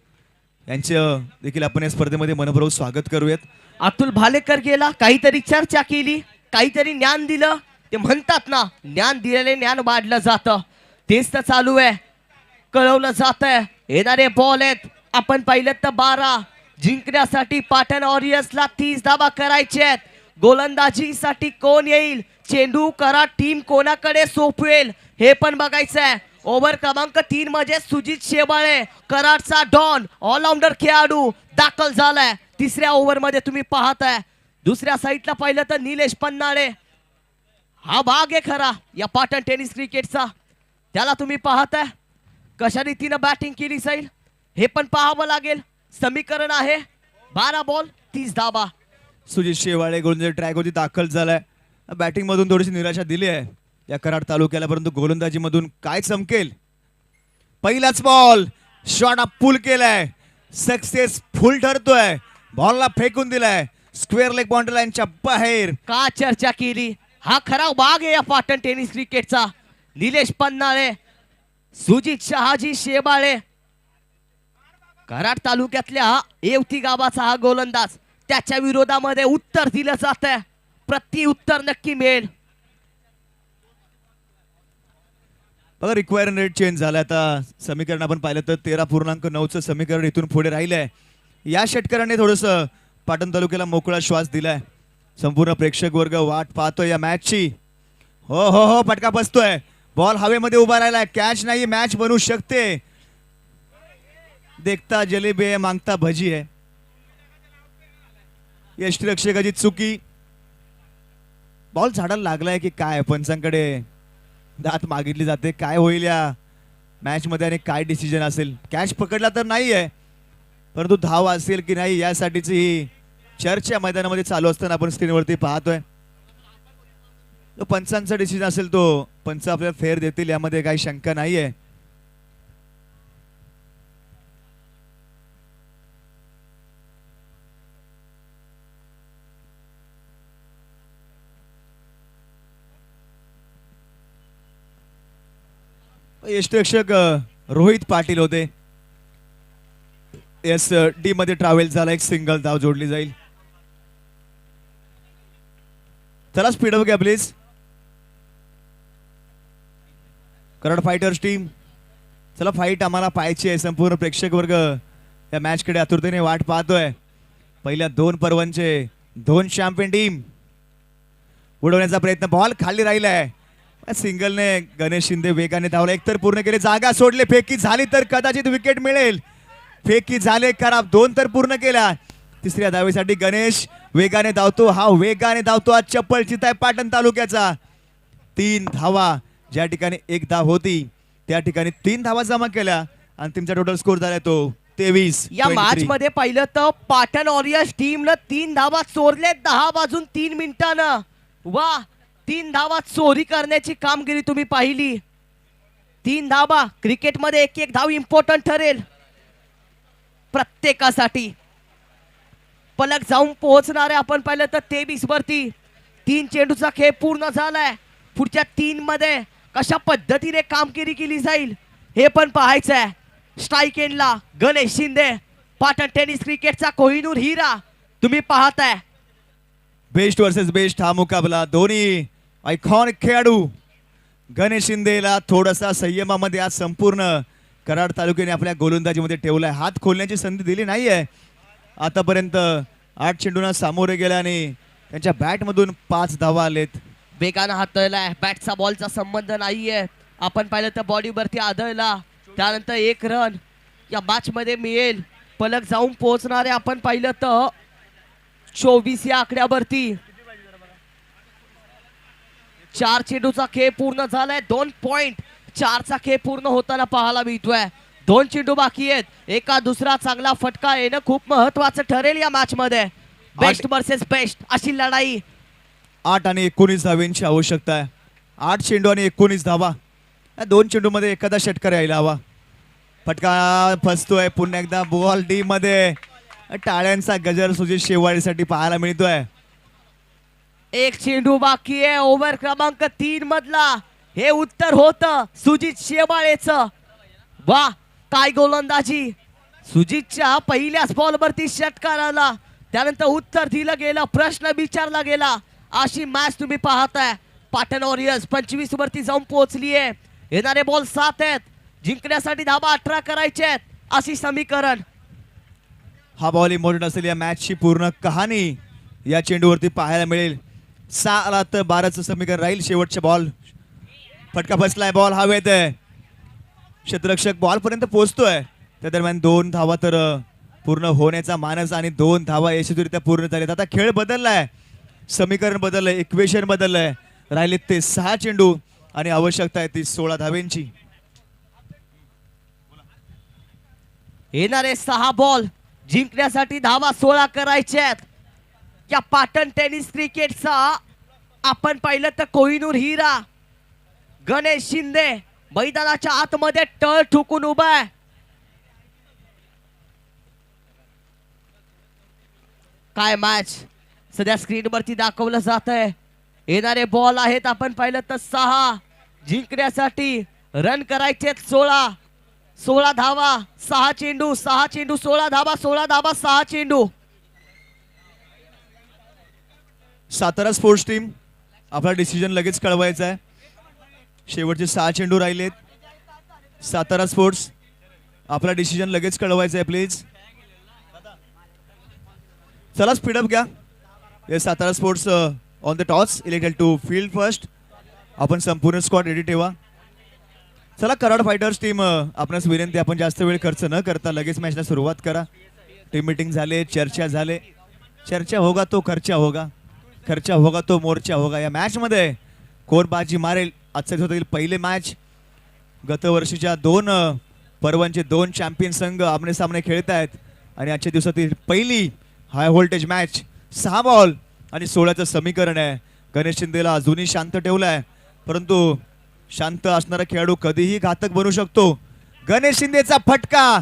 यांचं देखील आपण या स्पर्धेमध्ये मनपूर्वक स्वागत करूयात.
अतुल भालेकर गेला, काहीतरी चर्चा केली, काहीतरी ज्ञान दिलं. ते म्हणतात ना, ज्ञान दिलेले ज्ञान वाढलं जातं. तेच तर चालू आहे. कळवलं जात आहे. येणारे बॉल आहेत आपण पाहिलं तर 12. जिंकण्यासाठी पाटण वॉरियर्सला 30 धावा करायचे आहेत. गोलंदाजीसाठी कोण येईल, चेंडू कराड टीम कोणाकडे सोपवेल हे पण बघायचं आहे. ओव्हर क्रमांक 3 मध्ये सुजित शेवाळे, कराडचा डॉन ऑलराऊंडर खेळाडू दाखल झालाय. 3ऱ्या ओव्हर मध्ये तुम्ही पाहताय. दुसऱ्या साईडला पाहिलं तर निलेश पन्हाळे. हा भाग आहे खरा या पाटण टेनिस क्रिकेटचा. त्याला तुम्ही पाहताय कशा रीतीनं बॅटिंग केली जाईल हे पण पाहावं लागेल. समीकरण आहे 12 बॉल 30 धाबा.
सुजित शेवाळे गोलंदाजी ट्रॅक होती दाखल झालाय. बॅटिंग मधून थोडीशी निराशा दिली आहे या कराड तालुक्याला, परंतु गोलंदाजी मधून काय चमकेल. पहिलाच बॉल शॉट पुल केलाय, सक्सेसफुल ठरतोय. बॉलला फेकून दिलाय स्क्वेअर लेग बाउंड्री लाईनच्या बाहेर.
का चर्चा केली, हा खरा भाग आहे या पाटण टेनिस क्रिकेटचा. निलेश पन्हाळे, सुजित शहाजी शेबाळे, कराड तालुक्यातल्या येवती गावाचा हा गोलंदाज. त्याच्या विरोधामध्ये उत्तर दिलं जात आहे. प्रति उत्तर नक्की मिळेल.
बघा रिक्वायर्ड रेट चेंज झाला. आता समीकरण आपण पाहिलं तर 13.9चं समीकरण इथून पुढे राहिलंय. या षटकाराने थोडस पाटण तालुक्याला मोकळा श्वास दिलाय. संपूर्ण प्रेक्षक वर्ग वाट पाहतोय या मॅचची. हो हो हो, फटका बसतोय. बॉल हवेमध्ये उभा राहिलाय. कॅच नाही, मॅच बनू शकते. देखता जलेबी आहे, मागता भजी आहे. यष्टीरक्षकाची चुकी. बॉल झाडाला लागलाय की काय, पंचांकडे दात मागितली जाते. काय होईल या मॅच मध्ये आणि काय डिसिजन असेल. कॅच पकडला तर नाहीये, परंतु धाव असेल की नाही यासाठीची ही चर्चा मैदानामध्ये चालू असताना आपण स्क्रीनवरती पाहतोय. तो पंचांचा डिसिजन असेल तो पंच आपल्याला फेअर देतील यामध्ये काही शंका नाहीये. यष्टीरक्षक रोहित पाटील होते. डी मध्ये ट्रॅव्हल झाला. एक सिंगल धाव जोडली जाईल. चला स्पीड अप घ्या प्लीज. कराड फायटर्स टीम, चला फाईट आम्हाला पाहायची आहे. संपूर्ण प्रेक्षक वर्ग या मॅच कडे आतुरतेने वाट पाहतोय. पहिल्या 2 पर्वांचे 2 चॅम्पियन टीम उडवण्याचा प्रयत्न. बॉल खाली राहिलाय. सिंगलने गणेश शिंदे वेगाने धावला. एक तर पूर्ण केले, जागा सोडले. फेकी झाली तर कदाचित विकेट मिळेल. फेकी झाले खराब. 2 तर पूर्ण केल्या. 3ऱ्या धावेसाठी गणेश वेगाने धावतो. हा वेगाने धावतो. आज चप्पल चित आहे पाटण तालुक्याचा. 3 धावा ज्या ठिकाणी 1 धाव होती त्या ठिकाणी 3 धावा जमा केल्या आणि टीमचा टोटल स्कोर झाला तो 23.
या मॅच मध्ये पाहिलं तर पाटण वॉरियर्स टीमनं 3 धावा चोरले 10 वाजून 3 मिनिटानं. वा, 3 धावा चोरी करण्याची कामगिरी तुम्ही पाहिली. 3 धावा क्रिकेटमध्ये एक एक धाव इम्पॉर्टंट ठरेल प्रत्येकासाठी. पलक जाऊन पोहोचणारे आपण पाहिलं तर 23 वरती. 3 चेंडूचा खेळ पूर्ण झालाय. पुढच्या 3 मध्ये कशा पद्धतीने कामगिरी केली जाईल हे पण पाहायचं आहे. स्ट्राईक एंडला गणेश शिंदे, पाटण टेनिस क्रिकेटचा कोहिनूर हिरा तुम्ही पाहताय.
बेस्ट वर्सेस बेस्ट हा मुकाबला. दोन्ही आयकॉनिक खेळाडू. गणेश शिंदेला थोडासा संयमामध्ये आज संपूर्ण कराड तालुक्याने आपल्या गोलंदाजीमध्ये ठेवलाय. हात खोलण्याची संधी दिली नाहीये आतापर्यंत. 8 चेंडूंना सामोरे गेल्याने त्यांच्या बॅटमधून 5 धावा आलेत.
वेगानं हाताळलाय. बॅटचा बॉलचा संबंध नाहीये. आपण पाहिलं तर बॉडीवरती आदळला. त्यानंतर 1 रन या मॅच मध्ये मिळेल. पलक जाऊन पोहोचणारे आपण पाहिलं तर 24 या आकड्यावरती. 4 चेंडूचा खेळ पूर्ण झालाय. 2 पॉइंट 4चा खेळ पूर्ण होताना पाहायला मिळतोय. 2 चेंडू बाकी आहेत. एका दुसरा चांगला फटका येणं खूप महत्वाचं ठरेल या मॅच मध्ये. बेस्ट वर्सेस बेस्ट अशी लढाई.
8 आणि 19 धावांची आवश्यकता आहे. 8 चेंडू आणि 19 धावा. या 2 चेंडू मध्ये एखादा षटकार यायला हवा. फटका फसतोय पुन्हा एकदा. बॉल डी मध्ये टाळ्यांचा गजर सुजित शेवाळीसाठी पाहायला मिळतोय.
1 चेंडू बाकी आहे. ओव्हर क्रमांक 3 मधला हे उत्तर होतं सुजित शेवाळेचं. वा, काय गोलंदाजी. सुजितच्या पहिल्याच बॉलवरती षटकार आला. त्यानंतर उत्तर दिलं गेलं, प्रश्न विचारला गेला. अशी मॅच तुम्ही पाहताय. पाटण वॉरियर्स 25 वरती जाऊन पोहोचली आहे. येणारे बॉल 7 आहेत. जिंकण्यासाठी धावा 18 करायचे आहेत अशी समीकरण.
हा बॉल इम्पॉर्टंट असेल. या मॅचची पूर्ण कहाणी या चेंडूवरती पाहायला मिळेल. 6 तर 12चं समीकरण राहील. शेवटचा बॉल. फटका फसलाय. बॉल हवेत आहे. क्षेत्ररक्षक बॉल पर्यंत पोहोचतोय. त्या दरम्यान 2 धावा तर पूर्ण होण्याचा मानस आणि 2 धावा यशस्वीरित्या पूर्ण झालेत. आता खेळ बदललाय. समीकरण बदललंय. इक्वेशन बदललंय. राहिलेत ते 6 चेंडू आणि आवश्यकता आहे ती 16 धावेंची.
येणारे 6 बॉल जिंकण्यासाठी धावा 16 करायचे आहेत. या पाटण टेनिस क्रिकेटचा आपण पाहिलं तर कोहिनूर हिरा गणेश शिंदे मैदानाच्या आतमध्ये टळ ठोकून उभा आहे. काय मॅच सध्या स्क्रीनवरती दाखवलं जात आहे. येणारे बॉल आहेत आपण पाहिलं तर 6. जिंकण्यासाठी रन करायचे 16 धावा. 6 चेंडू 16 धावा 16 धावा 6 चेंडू.
सातारा स्पोर्ट्स टीम आपला डिसिजन लगेच कळवायचा आहे. शेवटचे 6 चेंडू राहिलेत. सातारा स्पोर्ट्स आपला डिसिजन लगेच कळवायचा आहे प्लीज. चला स्पीडअप घ्या. हे Satara sports on the toss elected to field first. आपण संपूर्ण स्क्वॉड रेडी ठेवा. चला कराड फायटर्स टीम आपणास विनंती, आपण जास्त वेळ खर्च न करता लगेच मॅचला सुरुवात करा. टीम मीटिंग झाले, चर्चा झाले. चर्चा होगा तो खर्चा होगा, खर्चा होगा तो मोर्चा होगा. या मॅच मध्ये कोण बाजी मारेल आजच्या दिवसातील पहिले मॅच. गतवर्षीच्या 2 पर्वांचे 2 चॅम्पियन संघ आमने सामने खेळत आहेत आणि आजच्या दिवसातील पहिली हाय व्होल्टेज मॅच. 6 बॉल आणि 16चं समीकरण आहे. गणेश शिंदेला अजूनही शांत ठेवलाय, परंतु शांत असणारा खेळाडू कधीही घातक बनू शकतो. गणेश शिंदेचा फटका.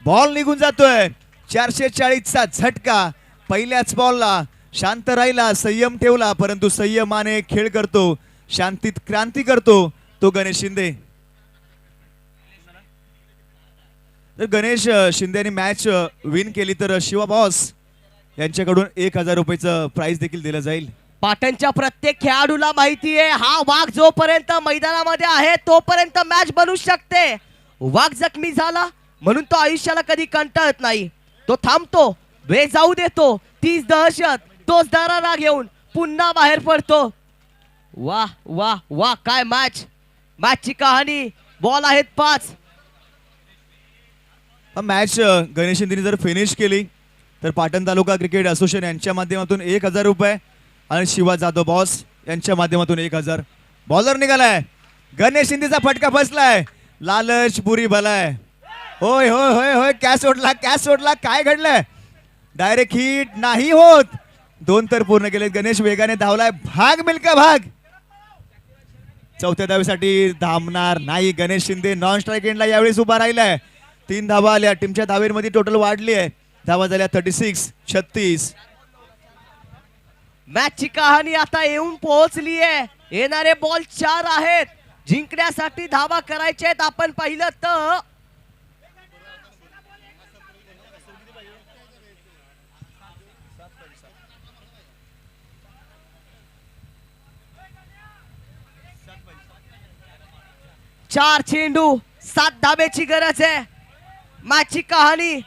बॉल निघून जातोय. 440चा झटका. पहिल्याच बॉलला शांत राहिला, संयम ठेवला, परंतु संयमाने खेळ करतो, शांतीत क्रांती करतो तो गणेश शिंदे. तर गणेश शिंदेने मॅच विन केली तर शिवा बॉस यांच्याकडून 1000 रुपयाचं प्राइज देखील दिलं जाईल.
पाटणच्या प्रत्येक खेळाडूला माहिती आहे हा वाघ जोपर्यंत मैदानामध्ये आहे तोपर्यंत मॅच बनू शकते. वाघ जखमी झाला म्हणून तो आयुष्याला कधी कंटाळत नाही. तो थांबतो, वेळ जाऊ देतो, तीच दहशत तोच दरारा घेऊन पुन्हा बाहेर पडतो. वाह वाह वाह, काय मॅच. मॅचची कहाणी. बॉल आहेत 5.
मॅच गणेश शिंदेने जर फिनिश केली तर पाटण तालुका क्रिकेट असोसिएशन यांच्या माध्यमातून 1000 रुपये आणि शिवा जाधव बॉस यांच्या माध्यमातून 1000. बॉलर निघालाय. गणेश शिंदेचा फटका फसलाय. लालच बुरी भलाय. होय होय होय होय कॅच सोडला काय घडलंय डायरेक्ट हिट नाही होत 2 तर पूर्ण केलेत गणेश वेगाने धावलाय भाग मिल्का भाग चौथ्या धावेसाठी धामणार नाही गणेश शिंदे नॉन स्ट्राईक एंडला यावेळेस उभा राहिलाय 3 धावा आल्या टीमच्या धावेमध्ये टोटल वाढली आहे धावा झाल्या 36
मॅचची कहाणी आता येऊन पोहोचली आहे येणारे बॉल 4 आहेत जिंकण्यासाठी धावा करायचे आहेत आपण पाहिलं तर चार चेंडू 7 धाब्याची गरज आहे मॅचची कहाणी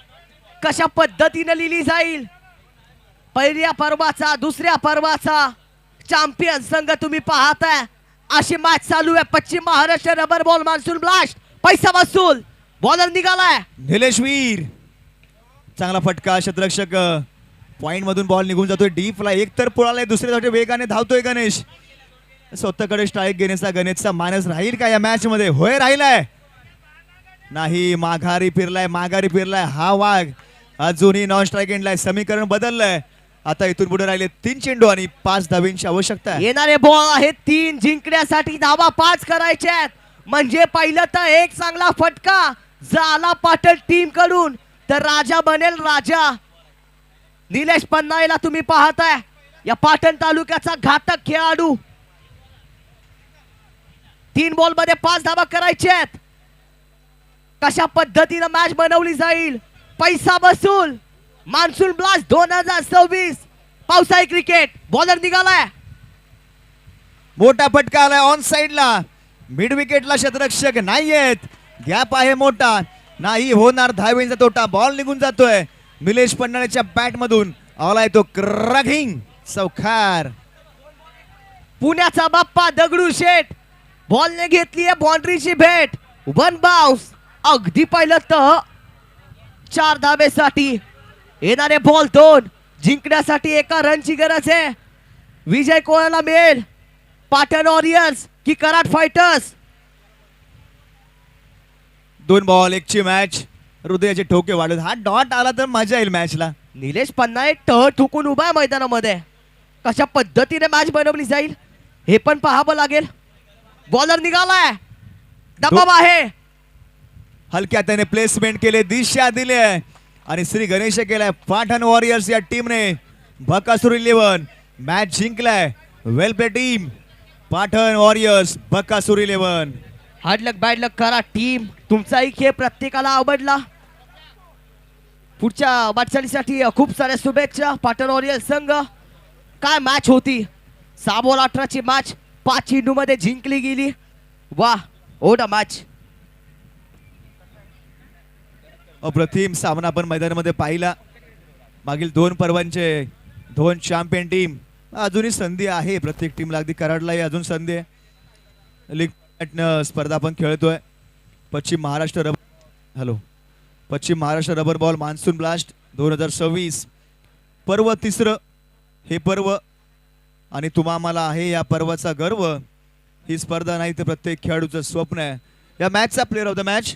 कशा पद्धतीने लिहिली जाईल पहिल्या पर्वाचा दुसऱ्या पर्वाचा चॅम्पियन संघ तुम्ही पाहताय अशी मॅच चालू आहे पश्चिम Maharashtra rubber ball monsoon blast पैसा वसूल बॉलर निघालाय
निलेश वीर चांगला फटका शतरक्षक पॉइंट मधून बॉल निघून जातोय डीपला एक तर पळालाय दुसऱ्या वेगाने धावतोय गणेश स्वतःकडे स्ट्राईक घेण्याचा गणेशचा मानस राहील का या मॅच मध्ये होय राहिलाय नाही माघारी फिरलाय हा वाघ अजूनही नॉन स्ट्राईक एंडलाय समीकरण बदललंय आता इथून पुढे राहिले 3 चेंडू आणि 5 धावींची आवश्यकता आहे
येणारे बॉल आहेत 3 जिंकण्यासाठी धावा 5 करायचे आहेत म्हणजे पहिलं तर एक चांगला फटका झाला पाटील टीम कडून तर राजा बनेल राजा निलेश पन्नाळेला तुम्ही पाहताय या पाटण तालुक्याचा घातक खेळाडू 3 बॉल मध्ये 5 धावा करायचे आहेत कशा पद्धतीने मॅच बनवली जाईल पैसा वसूल मान्सून ब्लास्ट 2026 पावसाळी क्रिकेट बॉलर निघालाय
मोठा फटका आलाय ऑन साइडला मिड विकेटला शतरक्षक नाहीयेत गॅप आहे मोठा नाही होणार धावेंचा तोटा बॉल निघून जातोय निलेश पन्नाळेच्या बॅट मधून आलाय तो क्रॅकिंग चौकार
पुण्याचा बाप्पा दगडू शेठ बॉलने घेतली आहे बाउंड्रीची भेट 1 बाउन्स अगदी पाहिलं तर 4 धावेसाठी येणारे बॉल 2 जिंकण्यासाठी 1 रनची गरज आहे विजय कोणाला मिळेल पाटण वॉरियर्स की कराड फायटर्स
2 बॉल 1 ची मॅच हृदयाचे ठोके वाढत हा डॉट आला तर मजा येईल मॅचला
निलेश पन्नाळे टळ ठुकून उभा आहे मैदानामध्ये कशा पद्धतीने मॅच बनवली जाईल हे पण पाहावं लागेल बॉलर निघालाय दबाव आहे
हलक्या त्याने प्लेसमेंट केले दिशा दिले आणि श्री गणेश केलाय पाटण वॉरियर्स या टीमने बकासूर 11 मॅच जिंकलाय well play team Patan warriors Bakasur 11
hard luck bad luck करा टीम तुमचाही खेळ प्रत्येकाला आवडला पुढच्या वाटचालीसाठी खूप साऱ्या शुभेच्छा पाटण वॉरियर्स संघ काय मॅच होती 6 बॉल 18 ची मॅच 5 चेंडू मध्ये जिंकली गेली वा ओढा मॅच
अप्रतिम सामना आपण मैदानामध्ये पाहिला मागील 2 पर्वांचे 2 चॅम्पियन टीम अजूनही संधी आहे प्रत्येक टीमला अगदी कराडलाही अजून संधी आहे लीग स्पर्धा आपण खेळतोय पश्चिम Maharashtra rubber ball monsoon blast 2026 पर्व 3रं हे पर्व आणि तुम्हा आम्हाला आहे या पर्वाचा गर्व ही स्पर्धा नाही तर प्रत्येक खेळाडूचं स्वप्न आहे या मॅचचा प्लेअर ऑफ द मॅच